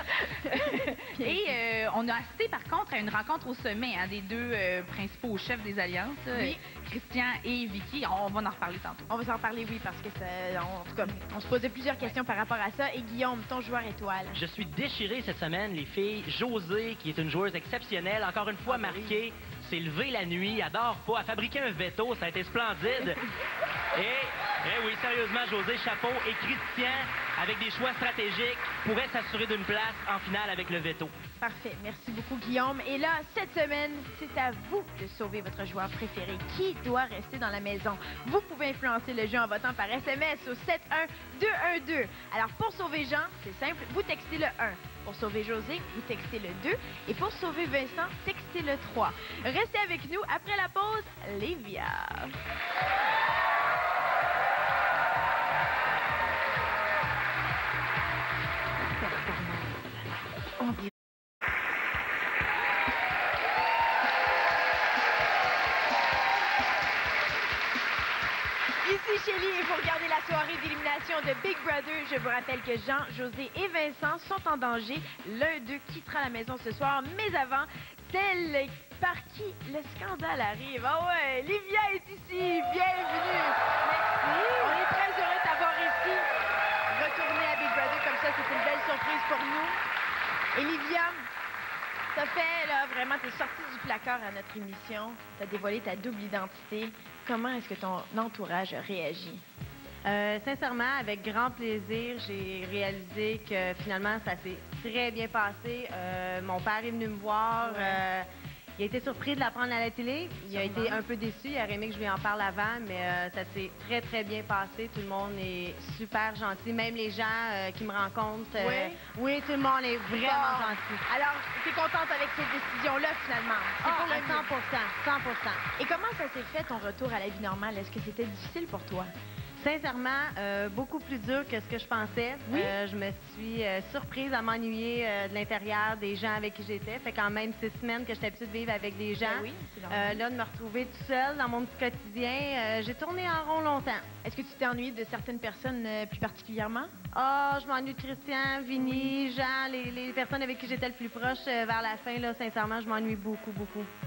Et on a assisté par contre à une rencontre au sommet des deux principaux chefs des alliances, Oui. Christian et Vicky. On va en reparler tantôt. On va s'en parler, oui, parce que en tout cas, on se posait plusieurs questions par rapport à ça. Et Guillaume, ton joueur étoile. Je suis déchiré cette semaine, les filles. José, qui est une joueuse exceptionnelle, encore une fois marquée, s'est levée la nuit, adore pas, a fabriqué un veto, ça a été splendide. Et oui, sérieusement, José, chapeau. Et Christian, avec des choix stratégiques, pourrait s'assurer d'une place en finale avec le veto. Parfait. Merci beaucoup, Guillaume. Et là, cette semaine, c'est à vous de sauver votre joueur préféré. Qui doit rester dans la maison? Vous pouvez influencer le jeu en votant par SMS au 71212. Alors, pour sauver Jean, c'est simple, vous textez le 1. Pour sauver José, vous textez le 2. Et pour sauver Vincent, textez le 3. Restez avec nous. Après la pause, Livia. Ici Shelly et vous regardez la soirée d'élimination de Big Brother. Je vous rappelle que Jean, José et Vincent sont en danger. L'un d'eux quittera la maison ce soir, mais avant, celle par qui le scandale arrive. Ah ouais, Livia est ici. Bienvenue. Merci. On est très heureux de t'avoir ici. Retourner à Big Brother comme ça, c'est une belle surprise pour nous. Et Livia, t'as fait, là, vraiment, t'es sortie du placard à notre émission. T'as dévoilé ta double identité. Comment est-ce que ton entourage a réagi? Sincèrement, avec grand plaisir, j'ai réalisé que finalement, ça s'est très bien passé. Mon père est venu me voir. Il a été surpris de l'apprendre à la télé. Il a été un peu déçu. Il aurait aimé que je lui en parle avant, mais ça s'est très, très bien passé. Tout le monde est super gentil. Même les gens qui me rencontrent. Oui, tout le monde est vraiment gentil. Alors, tu es contente avec cette décision-là, finalement? C'est pour le 100%. Et comment ça s'est fait, ton retour à la vie normale? Est-ce que c'était difficile pour toi? Sincèrement, beaucoup plus dur que ce que je pensais. Oui? Je me suis surprise à m'ennuyer de l'intérieur des gens avec qui j'étais. Fait quand même 6 semaines que j'étais habituée de vivre avec des gens. Là, de me retrouver toute seule dans mon petit quotidien, j'ai tourné en rond longtemps. Est-ce que tu t'es ennuyée de certaines personnes plus particulièrement? Ah, je m'ennuie de Christian, Vinny, Jean, les personnes avec qui j'étais le plus proche vers la fin. Là, sincèrement, je m'ennuie beaucoup.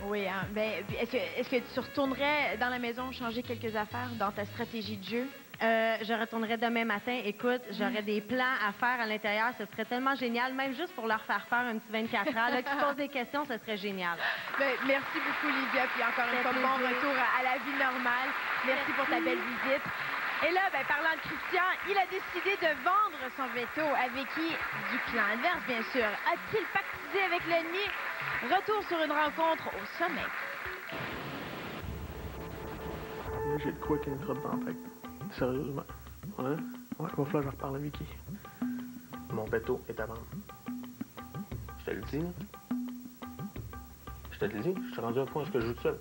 Oui, hein? Ben, est-ce que tu retournerais dans la maison changer quelques affaires dans ta stratégie de jeu? Je retournerai demain matin. Écoute, j'aurais des plans à faire à l'intérieur. Ce serait tellement génial, même juste pour leur faire faire un petit 24 heures. Là, qui posent des questions, ce serait génial. Ben, merci beaucoup, Livia. Puis encore une fois, bon retour à la vie normale. Merci pour ta belle visite. Et là, ben, parlant de Christian, il a décidé de vendre son veto avec qui? Du clan adverse, bien sûr. A-t-il pactisé avec l'ennemi? Retour sur une rencontre au sommet. J'ai de quoi qui me trotte dans la tête. Sérieusement. Ouais, il va falloir que je reparle à Vicky. Mon veto est à vendre. Je te le dis, là. Je te le dis, je suis rendu à un point où je joue tout seul.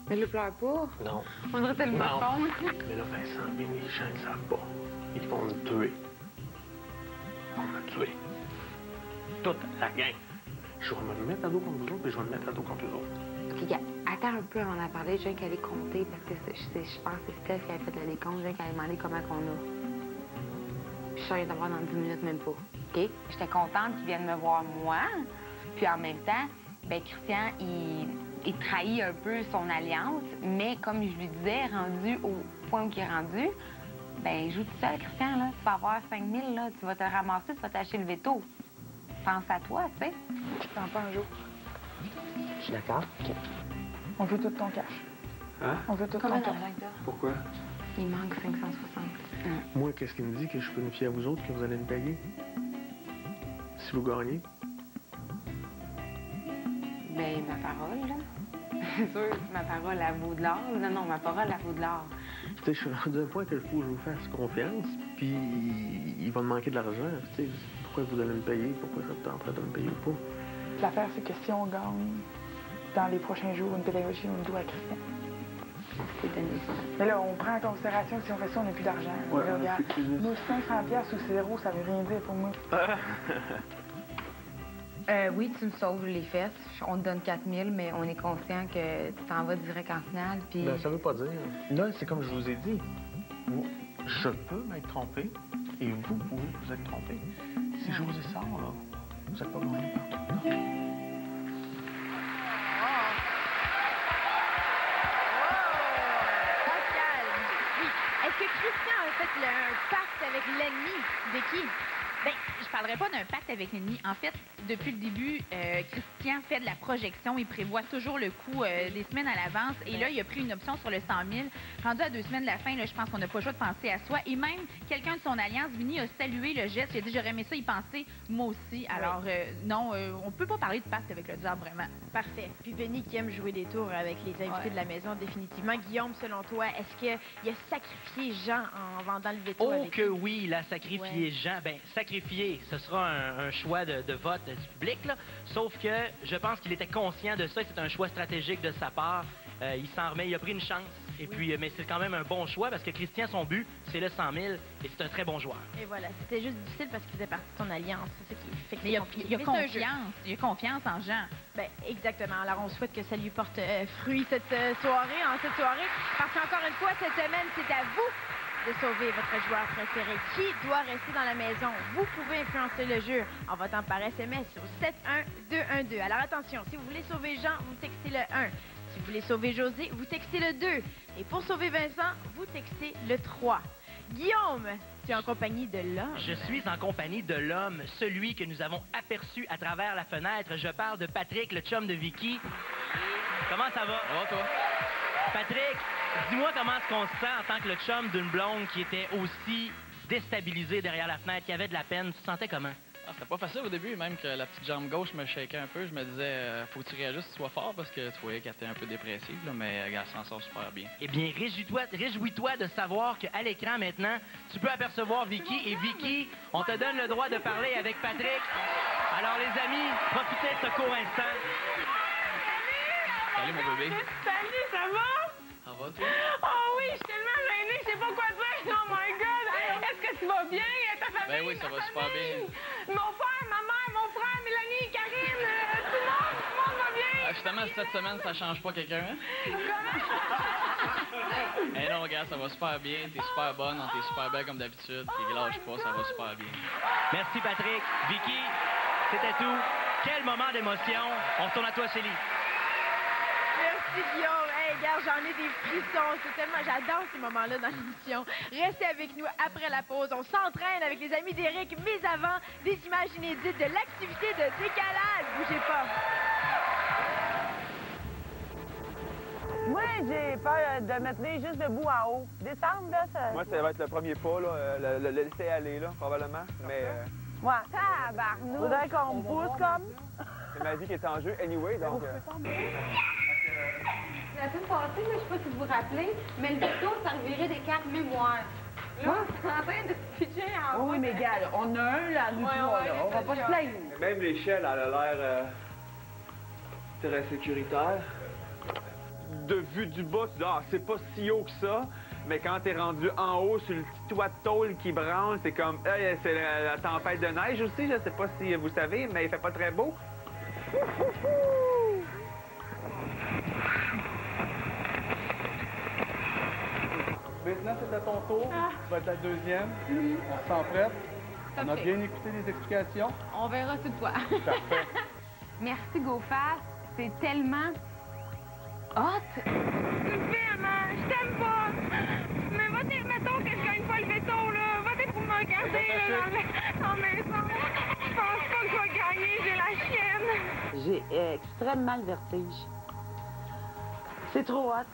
Mais le pleure pas. Non. On dirait tellement con. Mais là, Vincent, les gens ne savent pas. Ils vont me tuer. Ils vont me tuer. Toute la gang. Je vais me mettre à dos contre vous autres, et je vais me mettre à dos contre eux autres. Puis, attends un peu avant d'en parler. Je viens qu'elle ait compté parce que je pense que c'est Steph qui a fait le décompte. Je viens qu'elle ait demandé comment qu'on a. Je suis sûre d'avoir dans 10 minutes, même pas. OK? J'étais contente qu'il vienne me voir moi. Puis en même temps, ben Christian, il trahit un peu son alliance. Mais comme je lui disais, rendu au point où il est rendu, ben joue tout seul, Christian, là. Tu vas avoir 5 000, là. Tu vas te ramasser, tu vas t'acheter le veto. Pense à toi, tu sais. Je t'en pas un jour. Je suis d'accord. OK. On veut tout ton cash. Hein? On veut tout ton cash. Pourquoi? Il manque 560. Moi, qu'est-ce qui me dit que je peux me fier à vous autres que vous allez me payer? Si vous gagnez? Ben, ma parole, là. C'est sûr, ma parole, elle vaut de l'or. Non, ma parole, elle vaut de l'or. Tu sais, je suis rendu à un point que je vous fasse confiance, puis il va me manquer de l'argent. Tu sais, pourquoi vous allez me payer? Pourquoi ça vous tenterait de me payer ou pas? L'affaire, c'est que si on gagne dans les prochains jours une pédagogie, on doit à Christian. Mais là, on prend en considération que si on fait ça, on n'a plus d'argent. Ouais, là, regarde, nous, 500$ ou 0, ça veut rien dire pour moi. Oui, tu me sauves les fesses. On te donne 4 000, mais on est conscient que tu t'en vas direct en finale, puis... Ben, ça veut pas dire. Là, c'est comme je vous ai dit. Je peux m'être trompé, et vous pouvez vous être trompé. Si José sort, là, vous n'êtes pas gagné partout. Est-ce que Christian a fait un pacte avec l'ennemi? De qui? Bien, je parlerai pas d'un pacte avec l'ennemi. En fait, depuis le début, Christian fait de la projection. Il prévoit toujours le coup des semaines à l'avance. Et là, il a pris une option sur le 100 000. Rendu à 2 semaines de la fin, là, je pense qu'on n'a pas le choix de penser à soi. Et même, quelqu'un de son alliance, Vinny, a salué le geste. Il a dit, j'aurais aimé ça y penser, moi aussi. Alors, non, on peut pas parler de pacte avec le diable, vraiment. Parfait. Puis Vinny qui aime jouer des tours avec les invités de la maison, définitivement. Guillaume, selon toi, est-ce qu'il a sacrifié Jean en vendant le veto avec que oui, il a sacrifié Jean. Bien, sacrifié, ce sera un choix de vote du public, là. Sauf que je pense qu'il était conscient de ça, c'est un choix stratégique de sa part. Il s'en remet, il a pris une chance. Et puis, mais c'est quand même un bon choix parce que Christian, son but, c'est le 100 000 et c'est un très bon joueur. Et voilà, c'était juste difficile parce qu'il faisait partie de son alliance. C'est ça qui fait que mais il a confiance en Jean. Ben, exactement. Alors, on souhaite que ça lui porte fruit en cette soirée. Parce qu'encore une fois, cette semaine, c'est à vous de sauver votre joueur préféré. Qui doit rester dans la maison? Vous pouvez influencer le jeu en votant par SMS au 71212. Alors, attention, si vous voulez sauver Jean, vous textez le 1. Si vous voulez sauver José, vous textez le 2. Et pour sauver Vincent, vous textez le 3. Guillaume, tu es en compagnie de l'homme. Je suis en compagnie de l'homme, celui que nous avons aperçu à travers la fenêtre. Je parle de Patrick, le chum de Vicky. Comment ça va? Ça va, toi? Patrick, dis-moi comment est-ce qu'on se sent en tant que le chum d'une blonde qui était aussi déstabilisée derrière la fenêtre, qui avait de la peine. Tu te sentais comment? Ah, c'était pas facile au début, même que la petite jambe gauche me shakeait un peu. Je me disais, faut que tu réajustes, tu sois fort, parce que tu voyais qu'elle était un peu dépressive, là, mais elle s'en sort super bien. Eh bien, réjouis-toi de savoir qu'à l'écran maintenant, tu peux apercevoir Vicky. Et Vicky, on te donne le droit de parler avec Patrick. Alors, les amis, profitez de ce court instant. Salut, mon bébé. Salut, ça va? Ça va, toi? Oh oui, je suis tellement gênée, je sais pas quoi dire. Oh my God! Est-ce que tu vas bien? Ta famille? Ben oui, ça va super bien. Mon père, ma mère, mon frère, Mélanie, Karine, tout le monde va bien? Justement, cette semaine, ça change pas quelqu'un, hein? Comment? Eh non, regarde, ça va super bien. T'es super bonne, t'es super belle comme d'habitude. Puis lâche pas, ça va super bien. Merci, Patrick. Vicky, c'était tout. Quel moment d'émotion. On retourne à toi, Célie. Merci, Guillaume. Hey, regarde, j'en ai des frissons. J'adore ces moments-là dans l'émission. Restez avec nous après la pause. On s'entraîne avec les amis d'Éric, mais avant, des images inédites de l'activité de décalage. Bougez pas. Moi, j'ai peur de me tenir juste debout en haut. Descendre, là, ça... Moi, ça va être le premier pas, là, le laisser aller, là, probablement. Mais Ouais. Tabarnou. Faudrait qu'on me pousse comme. c'est ma vie qui est en jeu, anyway, donc... La semaine passée, je ne sais pas si vous vous rappelez, mais le veto, ça revirait des cartes mémoire. Là, on est en train de se pitcher en haut. Oui, mais gars, on a un, là, nous trois, là. On va pas se plaindre. Même l'échelle, elle a l'air très sécuritaire. De vue du bas, tu dis, ah, c'est pas si haut que ça. Mais quand t'es rendu en haut, sur le petit toit de tôle qui branle, c'est comme, hey, c'est la tempête de neige aussi, je sais pas si vous savez, mais il fait pas très beau. Maintenant, c'est à ton tour. Tu vas être la deuxième. On se sent prête. On a bien écouté les explications. On verra tout toi. Parfait. Merci, GoFast. C'est tellement hot. Tu me fais, maman, je t'aime pas. Mais votez, mettons que je gagne pas le veto, là. Votez pour me regarder, là, dans la maison. Je pense pas que je vais gagner, j'ai la chienne. J'ai extrêmement le vertige. C'est trop hot.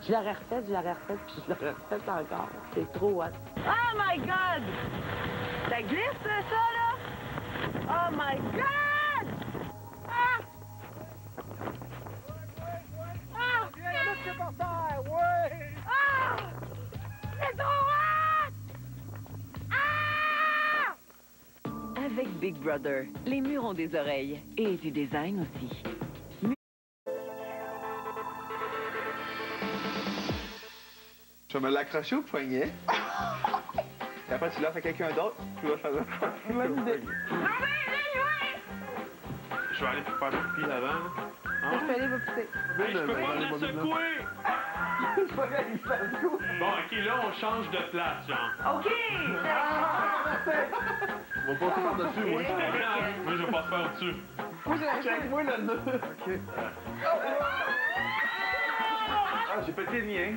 Je l'aurais refait, puis je l'aurais refait encore. C'est trop hot. Oh my God! Ça glisse, ça, là? Oh my God! Ah! Ah! C'est par terre, ouais! Ah! C'est trop hot! Ah! Avec Big Brother, les murs ont des oreilles et du design aussi. Je vais me l'accrocher au poignet. Et après, tu l'offres à quelqu'un d'autre, tu vas faire le Je vais aller faire mon pied avant. Le fallait va pousser. Je peux pas me la secouer! Bon, OK, là, on change de place, genre. OK! On va passer par-dessus, moi. Moi, je vais passer par-dessus. Check-moi le nœud. OK. Ah, j'ai pété le mien.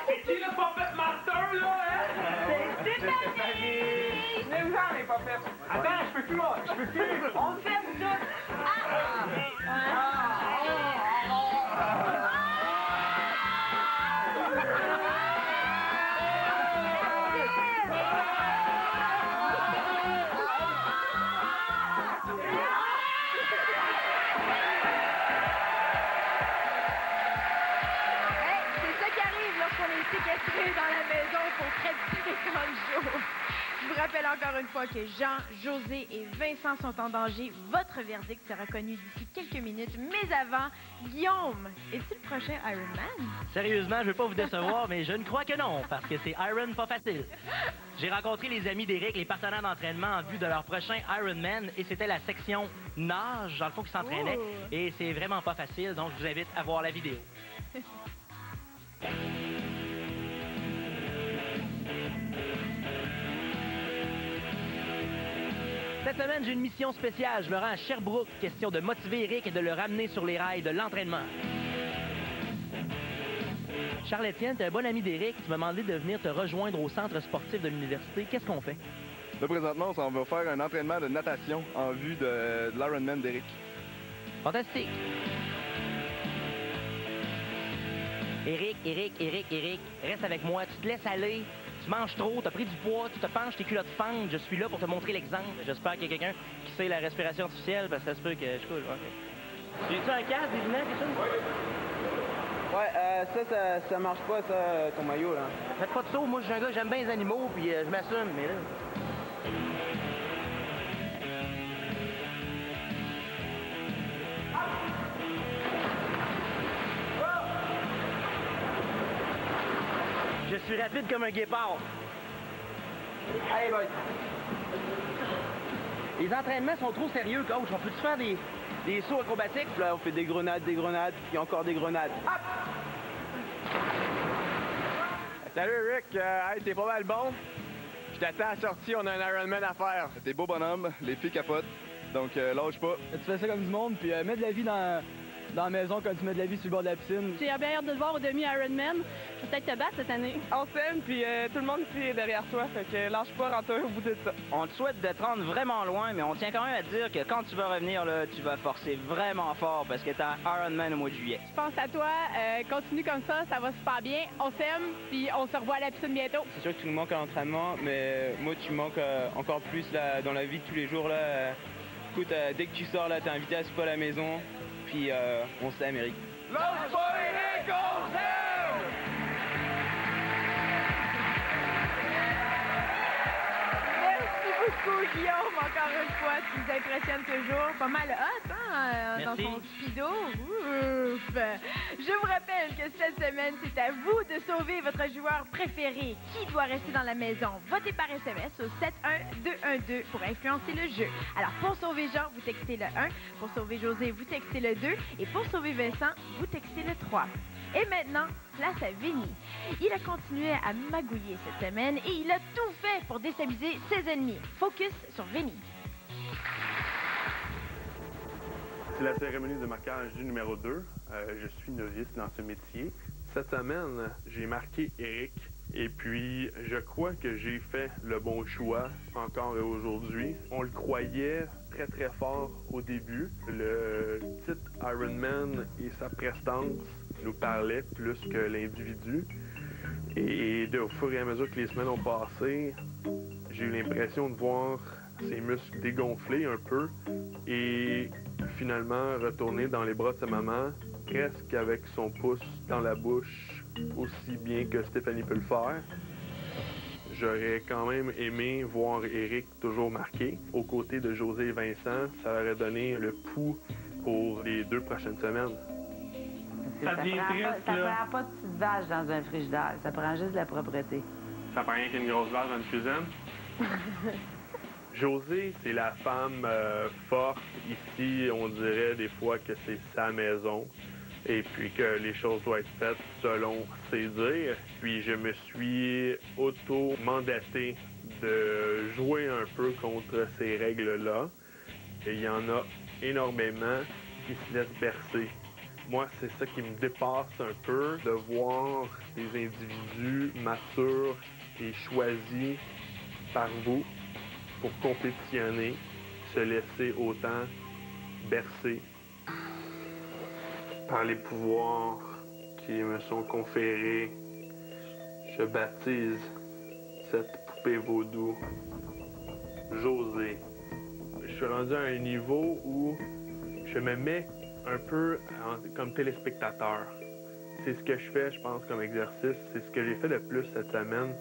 C'est qui le Puppet Master, là, hein? C'est Stéphanie! Venez-vous-en, les Puppets. Attends, je peux plus, moi. Je peux plus. On le fait, vous tous! Séquestré dans la maison pour près de 50 jours. Je vous rappelle encore une fois que Jean, José et Vincent sont en danger. Votre verdict sera connu d'ici quelques minutes. Mais avant, Guillaume, es-tu le prochain Ironman? Sérieusement, je veux pas vous décevoir, mais je ne crois que non, parce que c'est Iron pas facile. J'ai rencontré les amis d'Éric, les partenaires d'entraînement en vue de leur prochain Ironman, et c'était la section nage, dans le fond, qui s'entraînait. Et c'est vraiment pas facile, donc je vous invite à voir la vidéo. Cette semaine, j'ai une mission spéciale. Je me rends à Sherbrooke. Question de motiver Éric et de le ramener sur les rails de l'entraînement. Charles-Étienne, tu es un bon ami d'Éric. Tu m'as demandé de venir te rejoindre au centre sportif de l'université. Qu'est-ce qu'on fait? Là, présentement, on va faire un entraînement de natation en vue de l'Ironman d'Éric. Fantastique. Éric, reste avec moi. Tu te laisses aller. Tu manges trop, tu as pris du poids, tu te penches, tes culottes fendent. Je suis là pour te montrer l'exemple. J'espère qu'il y a quelqu'un qui sait la respiration artificielle, parce que ça se peut que je coule. Okay. J'ai-tu un casque, des lunettes, quelque chose? Ouais, ça marche pas, ça, ton maillot, là. Faites pas de saut. Moi, je suis un gars, j'aime bien les animaux, puis je m'assume, mais là... Je suis rapide comme un guépard. Allez, boy. Les entraînements sont trop sérieux, coach. On peut-tu faire des sauts acrobatiques? Là, on fait des grenades, puis encore des grenades. Hop! Salut, Rick. Hey, t'es pas mal bon. Je t'attends à la sortie, on a un Ironman à faire. T'es beau bonhomme, les filles capotent, donc lâche pas. Tu fais ça comme du monde, puis mets de la vie dans la maison quand tu mets de la vie sur le bord de la piscine. J'ai bien hâte de te voir au demi-Ironman. Je vais peut-être te battre cette année. On s'aime, puis tout le monde ici est derrière toi, fait que lâche pas, rentre au bout de ça. On te souhaite de te rendre vraiment loin, mais on tient quand même à te dire que quand tu vas revenir, là, tu vas forcer vraiment fort parce que t'as un Ironman au mois de juillet. Je pense à toi. Continue comme ça va super bien. On s'aime, puis on se revoit à la piscine bientôt. C'est sûr que tu nous manques à l'entraînement, mais moi, tu me manques encore plus là, dans la vie de tous les jours. Là. Écoute, dès que tu sors, là, t'es invité à souper à la maison. Puis on s'aime, Éric. Lâche pas, Éric, on s'aime! Merci beaucoup, Guillaume. Encore une fois, tu nous impressionnes toujours. Pas mal hot, hein, dans Merci. ton speedo. Ouf! Je vous rappelle que cette semaine, c'est à vous de sauver votre joueur préféré. Qui doit rester dans la maison? Votez par SMS au 71212 pour influencer le jeu. Alors, pour sauver Jean, vous textez le 1. Pour sauver José, vous textez le 2. Et pour sauver Vincent, vous textez le 3. Et maintenant, place à Vinny. Il a continué à magouiller cette semaine et il a tout fait pour déstabiliser ses ennemis. Focus sur Vinny. C'est la cérémonie de marquage du numéro 2. Je suis novice dans ce métier. Cette semaine, j'ai marqué Éric. Et puis, je crois que j'ai fait le bon choix encore et aujourd'hui. On le croyait très, très fort au début. Le titre Ironman et sa prestance nous parlaient plus que l'individu. Et au fur et à mesure que les semaines ont passé, j'ai eu l'impression de voir ses muscles dégonfler un peu et finalement retourner dans les bras de sa maman, presque avec son pouce dans la bouche, aussi bien que Stéphanie peut le faire. J'aurais quand même aimé voir Éric toujours marqué. Aux côtés de José et Vincent, ça aurait donné le pouls pour les 2 prochaines semaines. Ça prend pas de petites vaches dans un frigidaire. Ça prend juste de la propreté. Ça prend rien qu'une grosse vache dans une cuisine. José, c'est la femme forte. Ici, on dirait des fois que c'est sa maison et puis que les choses doivent être faites selon ses dires. Puis je me suis auto-mandaté de jouer un peu contre ces règles-là. Et il y en a énormément qui se laissent bercer. Moi, c'est ça qui me dépasse un peu, de voir des individus matures et choisis par vous pour compétitionner, se laisser autant bercer par les pouvoirs qui me sont conférés. Je baptise cette poupée vaudou José. Je suis rendu à un niveau où je me mets un peu comme téléspectateur. C'est ce que je fais, je pense, comme exercice. C'est ce que j'ai fait le plus cette semaine.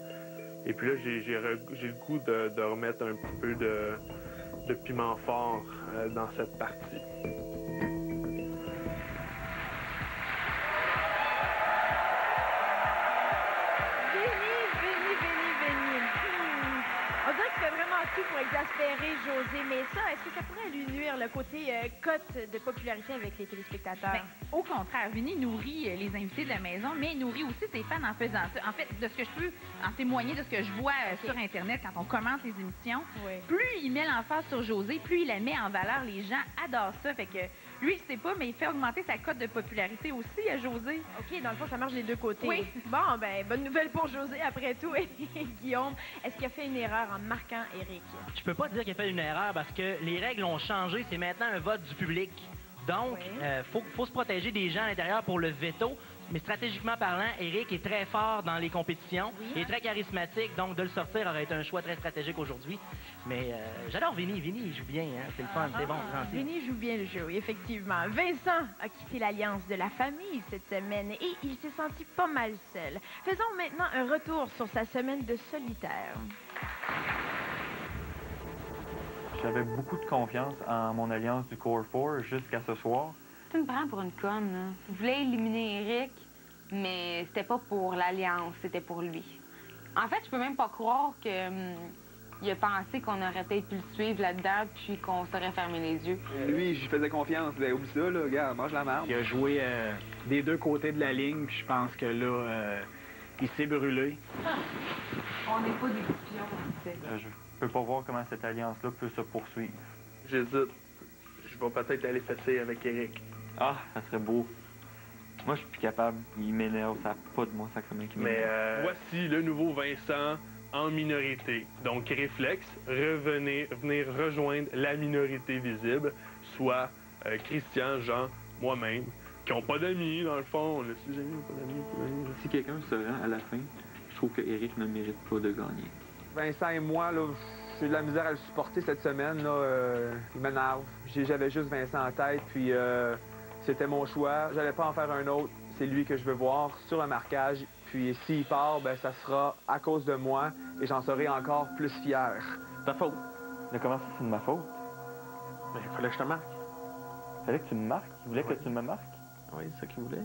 Et puis là, j'ai le goût de remettre un petit peu de piment fort dans cette partie. On dirait que tu fais vraiment tout pour exaspérer José, mais ça, est-ce que ça pourrait lui nuire le côté cote de popularité avec les téléspectateurs? Ben, au contraire, Vinny nourrit les invités de la maison, mais il nourrit aussi ses fans en faisant ça. En fait, de ce que je peux en témoigner, de ce que je vois sur Internet quand on commente les émissions, plus il met l'emphase sur José, plus il la met en valeur. Les gens adorent ça. Fait que lui, je sais pas, mais il fait augmenter sa cote de popularité aussi à José. OK, dans le fond, ça marche des deux côtés. Oui. Bon, ben, bonne nouvelle pour José après tout. Et Guillaume, est-ce qu'il a fait une erreur en marquant Éric? Je peux pas dire qu'il a fait une erreur parce que les règles ont changé. C'est maintenant un vote du public. Donc, faut se protéger des gens à l'intérieur pour le veto. Mais stratégiquement parlant, Éric est très fort dans les compétitions. Il est très charismatique, donc de le sortir aurait été un choix très stratégique aujourd'hui. Mais j'adore Vinny. Vinny, il joue bien, hein? C'est le fun, c'est bon, c'est gentil. Vinny joue bien le jeu, oui, effectivement. Vincent a quitté l'Alliance de la famille cette semaine et il s'est senti pas mal seul. Faisons maintenant un retour sur sa semaine de solitaire. J'avais beaucoup de confiance en mon alliance du Core 4 jusqu'à ce soir. Tu me prends pour une conne, là. Je voulais éliminer Éric, mais c'était pas pour l'Alliance, c'était pour lui. En fait, je peux même pas croire que il a pensé qu'on aurait peut-être pu le suivre là-dedans, puis qu'on s'aurait fermé les yeux. Lui, je faisais confiance. Ben, oublie ça, là, regarde, mange la merde. Il a joué des deux côtés de la ligne, puis je pense que là, il s'est brûlé. On n'est pas des pions, tu sais. Je peux pas voir comment cette alliance-là peut se poursuivre. J'hésite. Je vais peut-être aller fesser avec Éric. Ah, ça serait beau. Moi, je suis plus capable. Il m'énerve, ça n'a pas de moi, sacrément qui m'énerve. Mais voici le nouveau Vincent en minorité. Donc, réflexe, venir rejoindre la minorité visible, soit Christian, Jean, moi-même, qui n'ont pas d'amis, dans le fond. On a 6 amis, pas d'amis. Si quelqu'un se rend à la fin, je trouve que Éric ne mérite pas de gagner. Vincent et moi, là, j'ai de la misère à le supporter cette semaine. Là, il m'énerve. J'avais juste Vincent en tête, puis c'était mon choix. J'allais pas en faire un autre. C'est lui que je veux voir sur le marquage. Puis s'il part, ben ça sera à cause de moi et j'en serai encore plus fier. Ta faute. Mais comment ça, c'est de ma faute? Mais il fallait que je te marque. Fallait que tu me marques? Il voulait que tu me marques? Oui, c'est ça qu'il voulait.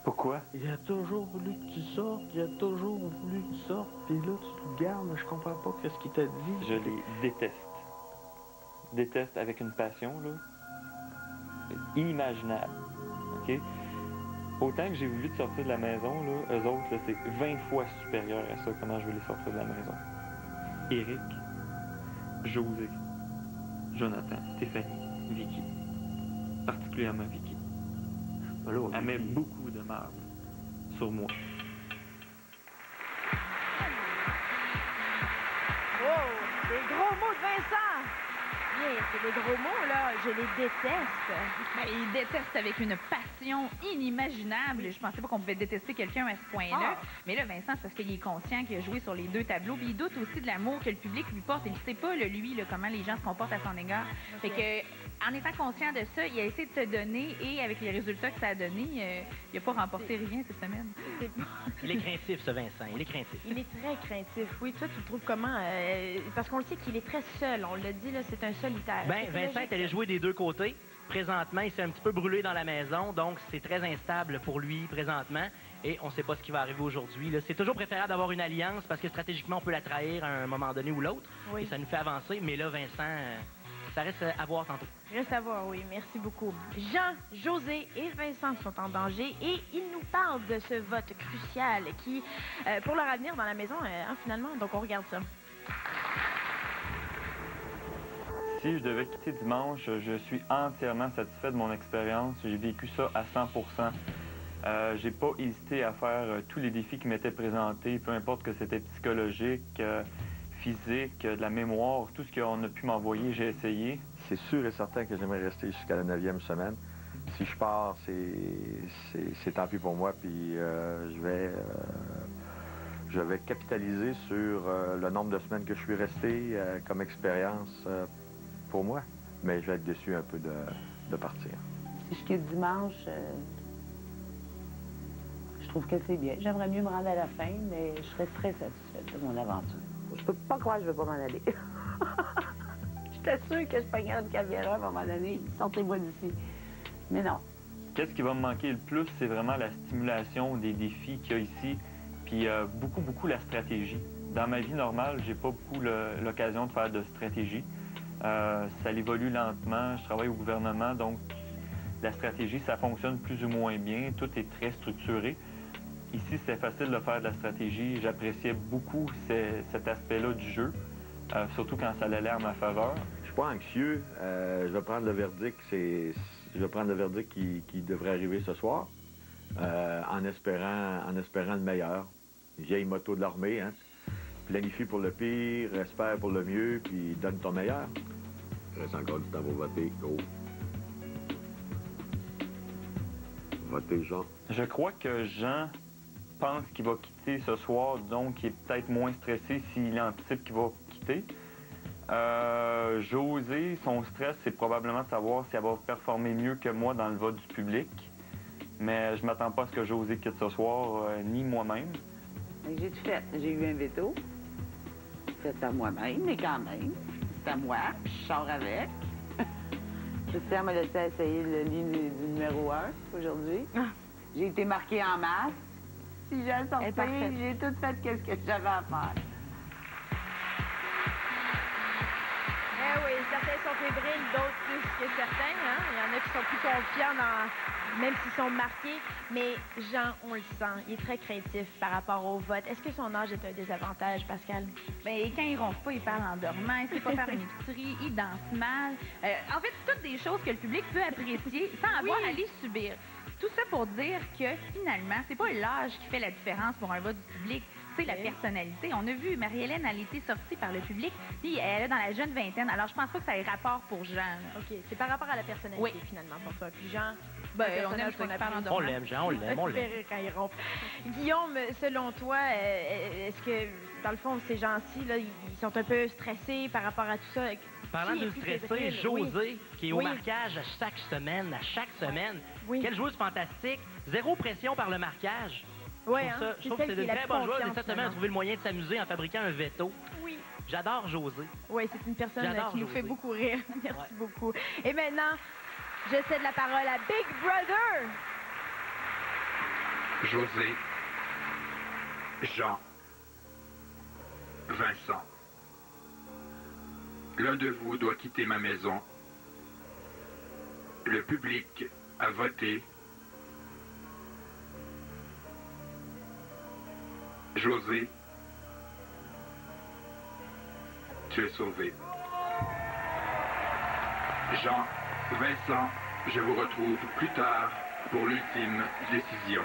Pourquoi? Il a toujours voulu que tu sortes, il a toujours voulu que tu sortes, puis là, tu te gardes, mais je comprends pas ce qu'il t'a dit. Je les déteste. Déteste avec une passion, là. Inimaginable. OK? Autant que j'ai voulu te sortir de la maison, là, eux autres, là, c'est 20 fois supérieur à ça, comment je veux les sortir de la maison. Éric, José, Jonathan, Stéphanie, Vicky. Particulièrement Vicky. Alors, elle met beaucoup de marde sur moi. Oh, des gros mots de Vincent! Hey, c'est des gros mots, là. Je les déteste. Ben, il déteste avec une passion inimaginable. Je pensais pas qu'on pouvait détester quelqu'un à ce point-là. Mais là, Vincent, c'est parce qu'il est conscient qu'il a joué sur les deux tableaux. Puis il doute aussi de l'amour que le public lui porte. Il ne sait pas, lui, comment les gens se comportent à son égard. Fait que, en étant conscient de ça, il a essayé de se donner. Et avec les résultats que ça a donné, il n'a pas remporté rien cette semaine. Il est craintif, ce Vincent. Il est craintif. Il est très craintif, oui. Toi, tu le trouves comment? Parce qu'on le sait qu'il est très seul. On l'a dit, là, c'est un solitaire. Ben, Vincent est allé jouer des deux côtés. Présentement, il s'est un petit peu brûlé dans la maison, donc c'est très instable pour lui présentement. Et on ne sait pas ce qui va arriver aujourd'hui. C'est toujours préférable d'avoir une alliance parce que stratégiquement, on peut la trahir à un moment donné ou l'autre. Oui. Et ça nous fait avancer. Mais là, Vincent, ça reste à voir tantôt. Reste à voir, oui. Merci beaucoup. Jean, José et Vincent sont en danger et ils nous parlent de ce vote crucial qui, pour leur avenir dans la maison, finalement, donc on regarde ça. Si je devais quitter dimanche, je suis entièrement satisfait de mon expérience. J'ai vécu ça à 100%. J'ai pas hésité à faire tous les défis qui m'étaient présentés, peu importe que c'était psychologique, physique, de la mémoire, tout ce qu'on a pu m'envoyer, j'ai essayé. C'est sûr et certain que j'aimerais rester jusqu'à la 9e semaine. Si je pars, c'est tant pis pour moi, puis je vais capitaliser sur le nombre de semaines que je suis resté comme expérience pour moi. Mais je vais être déçu un peu de partir. Si je quitte dimanche, je trouve que c'est bien. J'aimerais mieux me rendre à la fin, mais je serais très satisfaite de mon aventure. Je peux pas croire que je veux pas m'en aller. J'étais sûre que je pognerais une caméra à un moment donné. Sortez-moi d'ici. Mais non. Qu'est-ce qui va me manquer le plus, c'est vraiment la stimulation des défis qu'il y a ici, puis beaucoup la stratégie. Dans ma vie normale, j'ai pas beaucoup l'occasion de faire de stratégie. Ça évolue lentement, je travaille au gouvernement, donc la stratégie, ça fonctionne plus ou moins bien, tout est très structuré. Ici, c'était facile de faire de la stratégie, j'appréciais beaucoup cet aspect-là du jeu, surtout quand ça allait à ma faveur. Je suis pas anxieux, je vais prendre le verdict, qui devrait arriver ce soir, en espérant le meilleur. Vieille motto de l'armée, hein? Planifie pour le pire, espère pour le mieux, puis donne ton meilleur. Il reste encore du temps pour voter. Go. Votez, Jean. Je crois que Jean pense qu'il va quitter ce soir, donc il est peut-être moins stressé s'il anticipe qu'il va quitter. Josée, son stress, c'est probablement de savoir si elle va performer mieux que moi dans le vote du public. Mais je m'attends pas à ce que Josée quitte ce soir, ni moi-même. J'ai tout fait. J'ai eu un veto. Fait à moi-même, mais quand même. C'est à moi, puis je sors avec. Christian m'a laissé essayer le lit du numéro 1 aujourd'hui. J'ai été marquée en masse. Si j'ai sorti, j'ai tout fait ce que j'avais à faire. Eh oui, certains sont fébriles, d'autres plus que certains. Hein? Il y en a qui sont plus confiants, même s'ils sont marqués. Mais Jean, on le sent, il est très craintif par rapport au vote. Est-ce que son âge est un désavantage, Pascal? Bien, quand il ronfle pas, il parle en dormant, il sait pas faire une épicerie, il danse mal. En fait, toutes des choses que le public peut apprécier sans avoir à les subir. Tout ça pour dire que, finalement, c'est pas l'âge qui fait la différence pour un vote du public. C'est la personnalité. On a vu, Marie-Hélène, elle a été sortie par le public, puis elle est dans la jeune vingtaine. Alors, je pense pas que ça ait rapport pour Jean. Là. OK, c'est par rapport à la personnalité, finalement, pour toi. Puis Jean, ben, on aime qu'on parle en dormant. On l'aime, Jean, on l'aime, on l'aime. Quand il ronfle. Guillaume, selon toi, est-ce que, dans le fond, ces gens-ci, là, ils sont un peu stressés par rapport à tout ça? Parlant de stresser, Josée, qui est au marquage à chaque semaine, Quelle joueuse fantastique. Zéro pression par le marquage. Oui, je trouve que c'est une très bonne joueuse. Et cette semaine, elle a trouvé le moyen de s'amuser en fabriquant un veto. Oui. J'adore Josée. Oui, c'est une personne qui nous fait beaucoup rire. Merci beaucoup. Et maintenant, je cède la parole à Big Brother. Josée, Jean, Vincent. L'un de vous doit quitter ma maison. Le public a voté. Josée, tu es sauvé. Jean, Vincent, je vous retrouve plus tard pour l'ultime décision.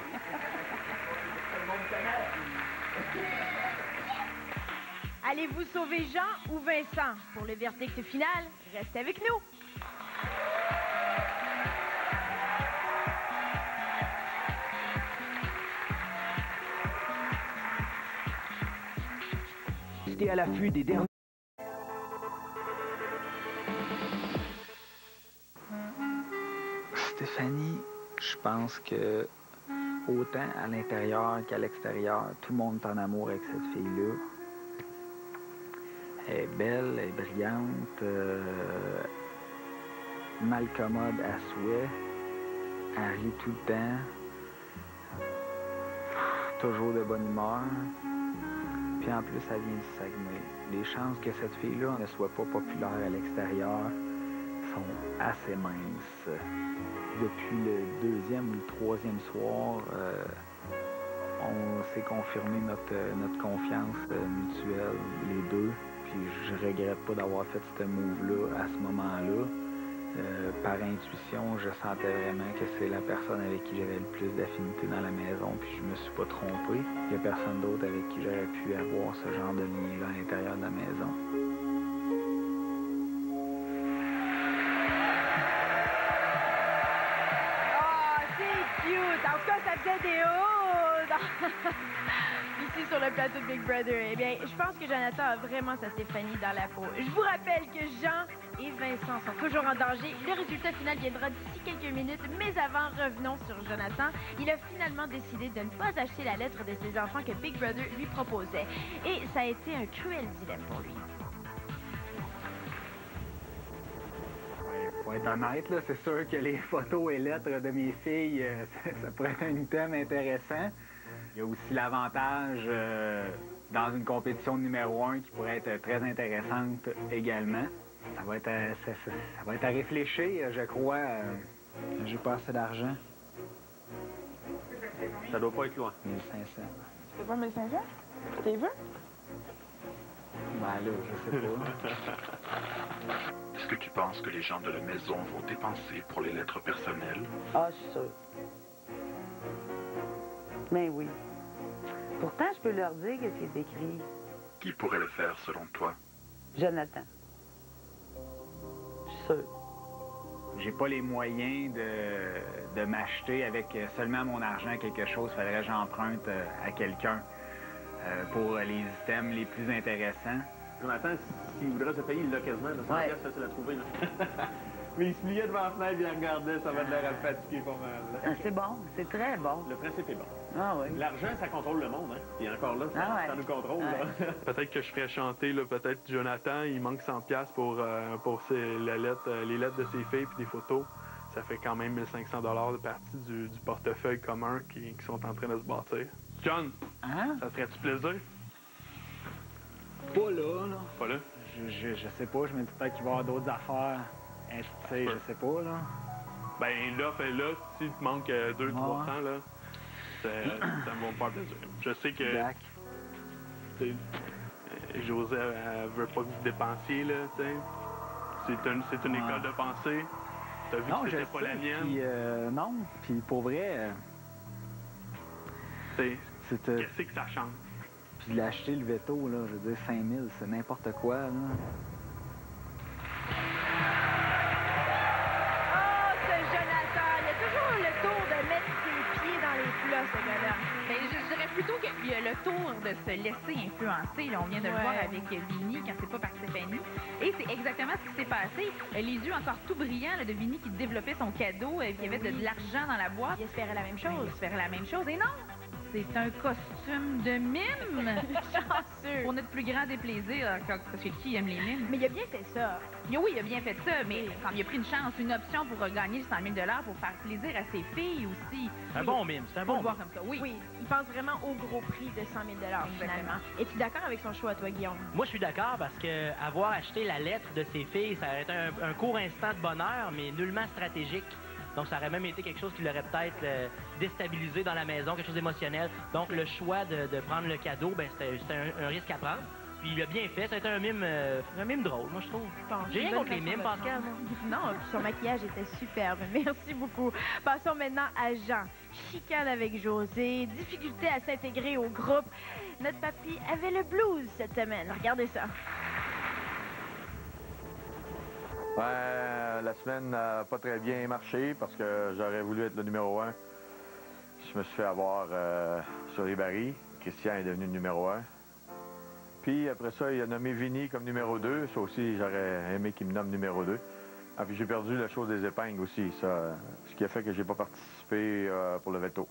Allez-vous sauver Jean ou Vincent? Pour le verdict final, restez avec nous. À l'affût des derniers. Stéphanie, je pense que autant à l'intérieur qu'à l'extérieur, tout le monde est en amour avec cette fille-là. Elle est belle, elle est brillante, malcommode à souhait, elle rit tout le temps, toujours de bonne humeur. Puis en plus, elle vient du Saguenay. Les chances que cette fille-là ne soit pas populaire à l'extérieur sont assez minces. Depuis le deuxième ou le troisième soir, on s'est confirmé notre confiance mutuelle, les deux. Puis je regrette pas d'avoir fait ce move-là à ce moment-là. Par intuition, je sentais vraiment que c'est la personne avec qui j'avais le plus d'affinité dans la maison, puis je me suis pas trompé. Il n'y a personne d'autre avec qui j'aurais pu avoir ce genre de lien-là à l'intérieur de la maison. Oh, c'est cute! En tout cas, ça faisait des hauts! Ici sur le plateau de Big Brother. Eh bien, je pense que Jonathan a vraiment sa Stéphanie dans la peau. Je vous rappelle que Jean et Vincent adolescents sont toujours en danger. Le résultat final viendra d'ici quelques minutes, mais avant, revenons sur Jonathan. Il a finalement décidé de ne pas acheter la lettre de ses enfants que Big Brother lui proposait. Et ça a été un cruel dilemme pour lui. Pour être honnête, là, c'est sûr que les photos et lettres de mes filles, ça pourrait être un item intéressant. Il y a aussi l'avantage dans une compétition numéro 1 qui pourrait être très intéressante également. Ça va être à réfléchir, je crois. J'ai pas assez d'argent. Ça doit pas être loin. 1500. C'est pas 1500? T'es vu? Ben là, je sais pas. Est-ce que tu penses que les gens de la maison vont dépenser pour les lettres personnelles? Ah, je suis sûre. Mais oui. Pourtant, je peux leur dire qu'est-ce qui est écrit. Qui pourrait le faire selon toi? Jonathan. Je suis sûre. J'ai pas les moyens de m'acheter avec seulement mon argent quelque chose. Faudrait que j'emprunte à quelqu'un pour les items les plus intéressants. Jonathan, s'il voudrait se payer, il l'a quasiment. 100 piastres, facile à trouver. Là. Mais il se pliait devant la fenêtre, il la regardait, ça va de l'air à fatiguer pas mal. Ah, c'est bon, c'est très bon. Le principe est bon. Ah oui. L'argent, ça contrôle le monde, hein. Et encore là, ça nous contrôle. Ouais. Peut-être que je ferais chanter, là, peut-être Jonathan, il manque 100$ pour les lettres de ses filles puis des photos. Ça fait quand même 1500$ de partie du portefeuille commun qui sont en train de se bâtir. John, ça ferait-tu plaisir? Pas là, là. Pas là? Je sais pas, je me dis peut-être qu'il va y avoir d'autres affaires. Tu sais, je sais pas, là. Ben là, fais-là, s'il te manque 200-300, là, ça me va faire plaisir. Je sais que... José, elle veut pas que vous dépensiez, là, tu sais. C'est une école de pensée. T'as vu que c'était pas la mienne? Puis, non, puis pour vrai... Qu'est-ce que ça change? Puis l'acheter, le veto, là, je veux dire, 5000, c'est n'importe quoi, là. Ce gars-là. Ben, je dirais plutôt qu'il y a le tour de se laisser influencer. Là, on vient de le voir avec Vinny quand c'est pas par Stéphanie. Et c'est exactement ce qui s'est passé. Les yeux encore tout brillants là, de Vinny qui développait son cadeau et il y avait de l'argent dans la boîte. Il espérait la même chose. Il espérait la même chose. Et non! C'est un costume de mime! Chanceux! Pour notre plus grand déplaisir, parce que qui aime les mimes? Mais il a bien fait ça. Oui, il a bien fait ça, mais quand il a pris une chance, une option pour gagner 100 000 $ pour faire plaisir à ses filles aussi. Un bon mime, c'est un bon voir comme ça, oui. Il pense vraiment au gros prix de 100 000 $ finalement. Es-tu d'accord avec son choix, toi, Guillaume? Moi, je suis d'accord parce que avoir acheté la lettre de ses filles, ça aurait été un court instant de bonheur, mais nullement stratégique. Donc, ça aurait même été quelque chose qui l'aurait peut-être déstabilisé dans la maison, quelque chose d'émotionnel. Donc, le choix de prendre le cadeau, ben, c'était un risque à prendre. Puis, il a bien fait. Ça a été un mime drôle, moi, je trouve. J'ai rien contre les mimes, Pascal. Non, son maquillage était superbe. Merci beaucoup. Passons maintenant à Jean. Chicane avec José, difficulté à s'intégrer au groupe. Notre papy avait le blues cette semaine. Regardez ça. La semaine n'a pas très bien marché parce que j'aurais voulu être le numéro 1. Je me suis fait avoir sur les barils. Christian est devenu le numéro 1. Puis après ça, il a nommé Vinny comme numéro 2. Ça aussi, j'aurais aimé qu'il me nomme numéro 2. Ah, puis j'ai perdu la chose des épingles aussi. Ça, ce qui a fait que j'ai pas participé pour le veto.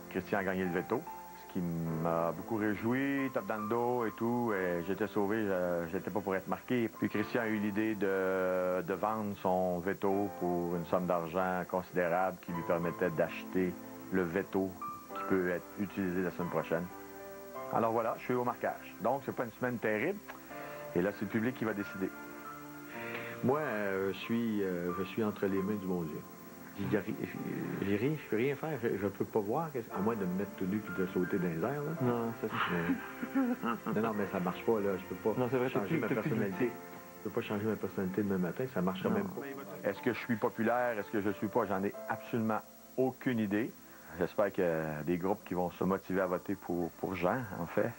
Christian a gagné le veto. Ce qui m'a beaucoup réjoui, tape dans le dos et tout. J'étais sauvé, j'étais pas pour être marqué. Puis Christian a eu l'idée de vendre son veto pour une somme d'argent considérable qui lui permettait d'acheter le veto qui peut être utilisé la semaine prochaine. Alors voilà, je suis au marquage. Donc, c'est pas une semaine terrible. Et là, c'est le public qui va décider. Moi, je suis entre les mains du bon Dieu. Je peux rien faire. Je peux pas voir, à moins de me mettre tout nu et de sauter dans les airs. Là. Non, c'est ça. Non, mais ça marche pas, là. Je peux pas changer ma personnalité. Je peux pas changer ma personnalité demain matin. Ça marche quand même pas. Est-ce que je suis populaire? Est-ce que je suis pas? J'en ai absolument aucune idée. J'espère qu'il y a des groupes qui vont se motiver à voter pour Jean, en fait.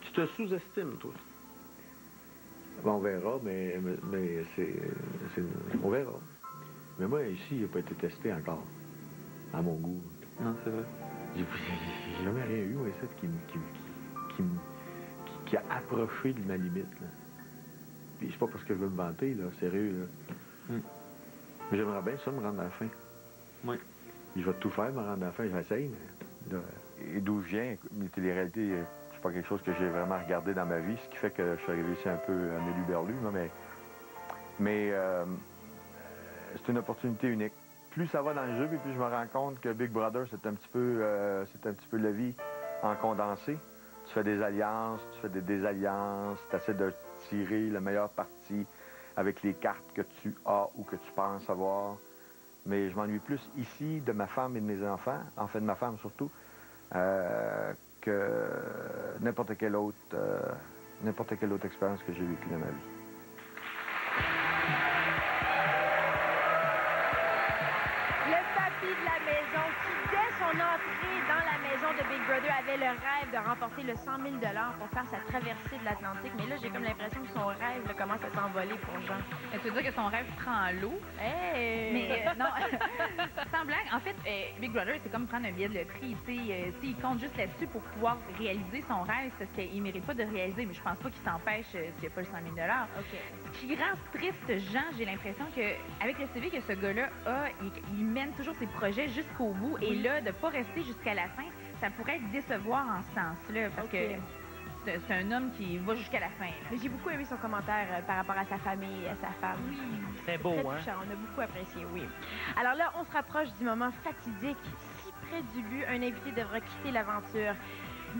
Tu te sous-estimes, toi? Bon, on verra, mais on verra. Mais moi, ici, il n'a pas été testé encore, à mon goût. Non, c'est vrai. J'ai jamais rien eu, moi, qui a approché de ma limite, là. Puis c'est pas parce que je veux me vanter, là, sérieux, là. J'aimerais bien ça me rendre à la fin. Oui. Je vais tout faire, me rendre à la fin, j'essaye. Et d'où je viens, les téléréalités, c'est pas quelque chose que j'ai vraiment regardé dans ma vie, ce qui fait que je suis arrivé ici un peu en élu-berlu, mais c'est une opportunité unique. Plus ça va dans le jeu, puis plus je me rends compte que Big Brother, c'est un petit peu la vie en condensé. Tu fais des alliances, tu fais des désalliances, tu essaies de tirer le meilleur parti avec les cartes que tu as ou que tu penses avoir. Mais je m'ennuie plus ici de ma femme et de mes enfants, en fait de ma femme surtout, que n'importe quelle autre expérience que j'ai vécue dans ma vie. Le papy de la maison qui, dès son entrée dans la maison de Big Brother, avait le rêve de remporter le 100 000 $ pour faire sa traversée de l'Atlantique. Mais là, j'ai comme l'impression que son rêve là, commence à s'envoler pour Jean. Tu veux dire que son rêve prend l'eau? Hey! Mais non, sans blague, en fait, Big Brother, c'est comme prendre un billet de loterie. Il compte juste là-dessus pour pouvoir réaliser son rêve, parce qu'il ne mérite pas de réaliser, mais je pense pas qu'il s'empêche s'il n'y a pas le 100 000 $. OK. Ce qui rend triste Jean, j'ai l'impression qu'avec le CV que ce gars-là a, il mène toujours ses projets jusqu'au bout. Et là, de ne pas rester jusqu'à la fin, ça pourrait être décevoir en ce sens-là, parce que c'est un homme qui va jusqu'à la fin. Là. Mais j'ai beaucoup aimé son commentaire par rapport à sa famille et à sa femme. Oui. C'est beau, très hein? touchant. On a beaucoup apprécié, oui. Alors là, on se rapproche du moment fatidique. Si près du but, un invité devra quitter l'aventure.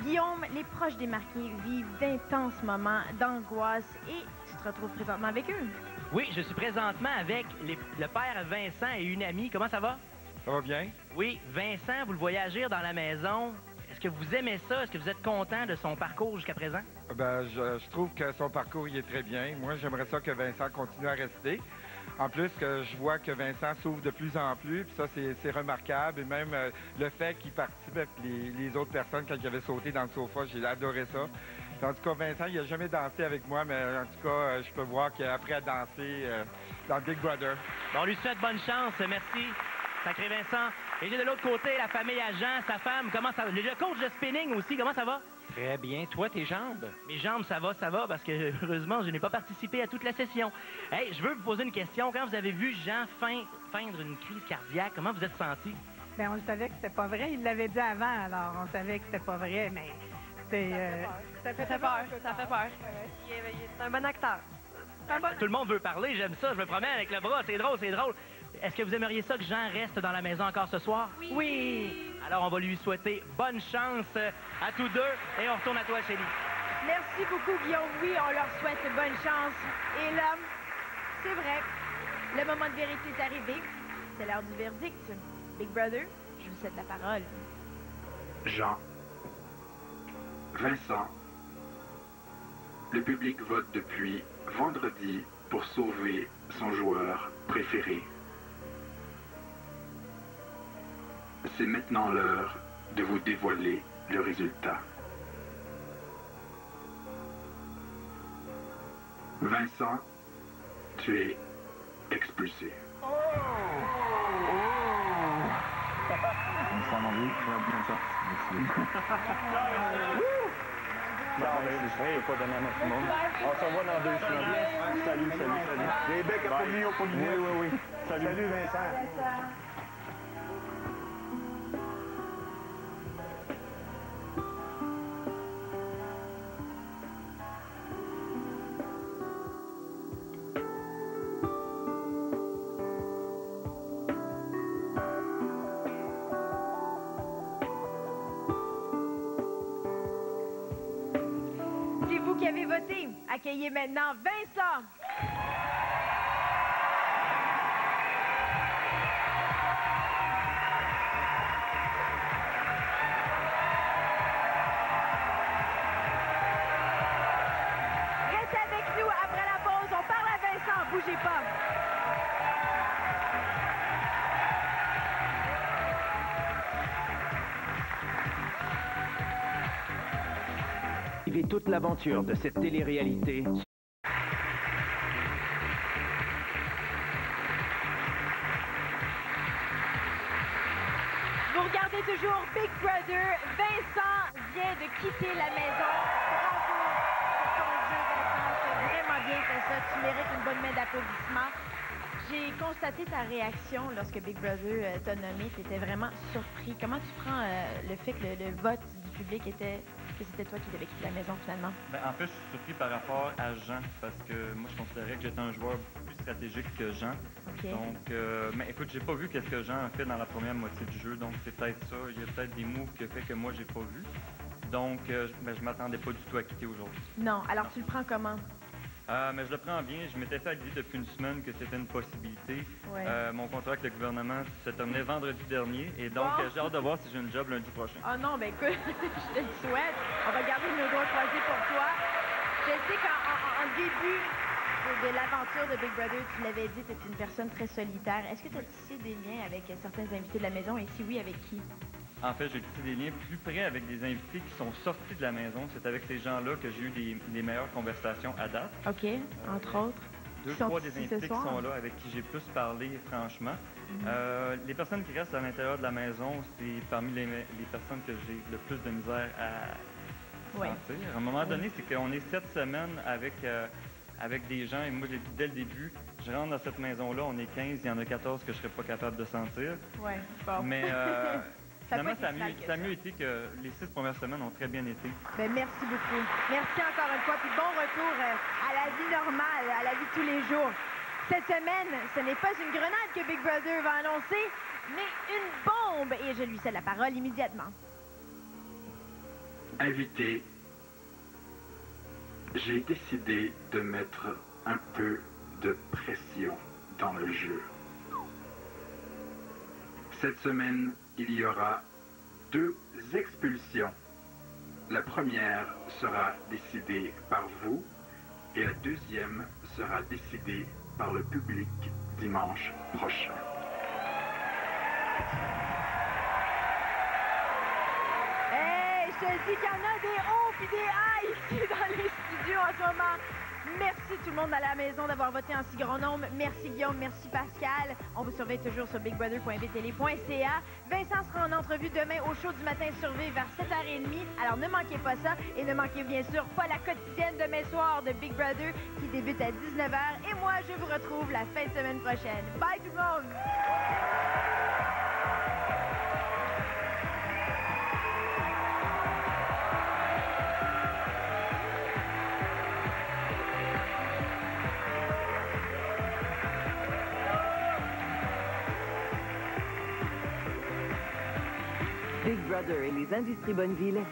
Guillaume, les proches des marqués vivent d'intenses moments d'angoisse et tu te retrouves présentement avec eux. Oui, je suis présentement avec le père Vincent et une amie. Comment ça va? Ça va bien? Oui, Vincent, vous le voyez agir dans la maison. Est-ce que vous aimez ça? Est-ce que vous êtes content de son parcours jusqu'à présent? Ben, je trouve que son parcours il est très bien. Moi, j'aimerais ça que Vincent continue à rester. En plus, que je vois que Vincent s'ouvre de plus en plus, puis ça, c'est remarquable. Et même le fait qu'il participe avec les autres personnes quand il avait sauté dans le sofa, j'ai adoré ça. En tout cas, Vincent, il n'a jamais dansé avec moi, mais en tout cas, je peux voir qu'après à danser dans Big Brother. Bon, on lui souhaite bonne chance. Merci. Sacré Vincent. Et j'ai de l'autre côté la famille à Jean, sa femme. Comment ça va? Le coach de spinning aussi, comment ça va? Très bien. Toi, tes jambes? Mes jambes, ça va, parce que heureusement, je n'ai pas participé à toute la session. Hey, je veux vous poser une question. Quand vous avez vu Jean feindre une crise cardiaque, comment vous êtes senti? Bien, on savait que c'était pas vrai. Il l'avait dit avant, alors on savait que c'était pas vrai, mais c'était... Ça fait peur. Ça fait peur. C'est un bon acteur. Tout le monde veut parler, j'aime ça. Je me promène avec le bras, c'est drôle, c'est drôle. Est-ce que vous aimeriez ça que Jean reste dans la maison encore ce soir? Oui. Alors, on va lui souhaiter bonne chance à tous deux et on retourne à toi, Chélie. Merci beaucoup, Guillaume. Oui, on leur souhaite bonne chance. Et là, c'est vrai, le moment de vérité est arrivé. C'est l'heure du verdict. Big Brother, je vous cède la parole. Jean. Vincent. Le public vote depuis vendredi pour sauver son joueur préféré. C'est maintenant l'heure de vous dévoiler le résultat. Vincent, tu es expulsé. Vincent, mon vieux, Non, mais je ne peux pas donner à tout le monde. On se revoit dans 2 semaines. Salut. Les becs à Paulinho. Oui. Salut, Vincent. C'est vous qui avez voté. Accueillez maintenant Vincent. Restez avec nous après la pause. On parle à Vincent. Bougez pas. Vivez toute l'aventure de cette télé-réalité. Vous regardez toujours Big Brother. Vincent vient de quitter la maison. Bravo pour ton jeu, Vincent. Tu as vraiment bien fait ça. Tu mérites une bonne main d'applaudissements. j'ai constaté ta réaction lorsque Big Brother t'a nommé. Tu étais vraiment surpris. Comment tu prends le fait que le vote du public était que c'était toi qui devais quitter la maison finalement? Ben, en fait, je suis surpris par rapport à Jean, parce que moi, je considérais que j'étais un joueur beaucoup plus stratégique que Jean. OK. Donc, mais écoute, j'ai pas vu qu'est-ce que Jean a fait dans la première moitié du jeu, donc c'est peut-être ça. Il y a peut-être des moves qu'il a fait que moi, j'ai pas vu. Donc, je m'attendais pas du tout à quitter aujourd'hui. Non. Alors, tu le prends comment? Mais je le prends bien. Je m'étais fait aviser depuis une semaine que c'était une possibilité. Ouais. Mon contrat avec le gouvernement se terminait vendredi dernier. Et donc, Bon. j'ai hâte de voir si j'ai une job lundi prochain. Oh non, ben écoute, je te le souhaite. On va garder nos doigts croisés pour toi. Je sais qu'en début de l'aventure de Big Brother, tu l'avais dit, tu es une personne très solitaire. Est-ce que tu as tissé des liens avec certains invités de la maison? Et si oui, avec qui? En fait, j'ai tissé des liens plus près avec des invités qui sont sortis de la maison. C'est avec ces gens-là que j'ai eu des meilleures conversations à date. OK, entre autres. Deux, Qui sont trois des ici invités ce qui soir? sont là, avec qui j'ai plus parlé, franchement. Les personnes qui restent à l'intérieur de la maison, c'est parmi les personnes que j'ai le plus de misère à sentir. À un moment donné, c'est qu'on est 7 semaines avec des gens, et moi, je l'ai dit dès le début, je rentre dans cette maison-là, on est 15, il y en a 14 que je serais pas capable de sentir. Oui, bon. Mais finalement, ça a mieux été que les 6 premières semaines ont très bien été. Ben, merci beaucoup. Merci encore une fois, puis bon retour à la vie normale, à la vie de tous les jours. Cette semaine, ce n'est pas une grenade que Big Brother va annoncer, mais une bombe. Et je lui cède la parole immédiatement. Invité, j'ai décidé de mettre un peu de pression dans le jeu. Cette semaine, il y aura 2 expulsions. La première sera décidée par vous et la deuxième sera décidée par le public dimanche prochain. Hey, je te dis qu'il y en a des hauts puis des hauts ici dans les studios en ce moment. Merci tout le monde à la maison d'avoir voté en si grand nombre. Merci Guillaume, merci Pascal. On vous surveille toujours sur bigbrother.btl.ca. Vincent sera en entrevue demain au show du matin sur V vers 7h30. Alors ne manquez pas ça et ne manquez bien sûr pas la quotidienne demain soir de Big Brother qui débute à 19h. Et moi, je vous retrouve la fin de semaine prochaine. Bye tout le monde! Big Brother et les Industries Bonneville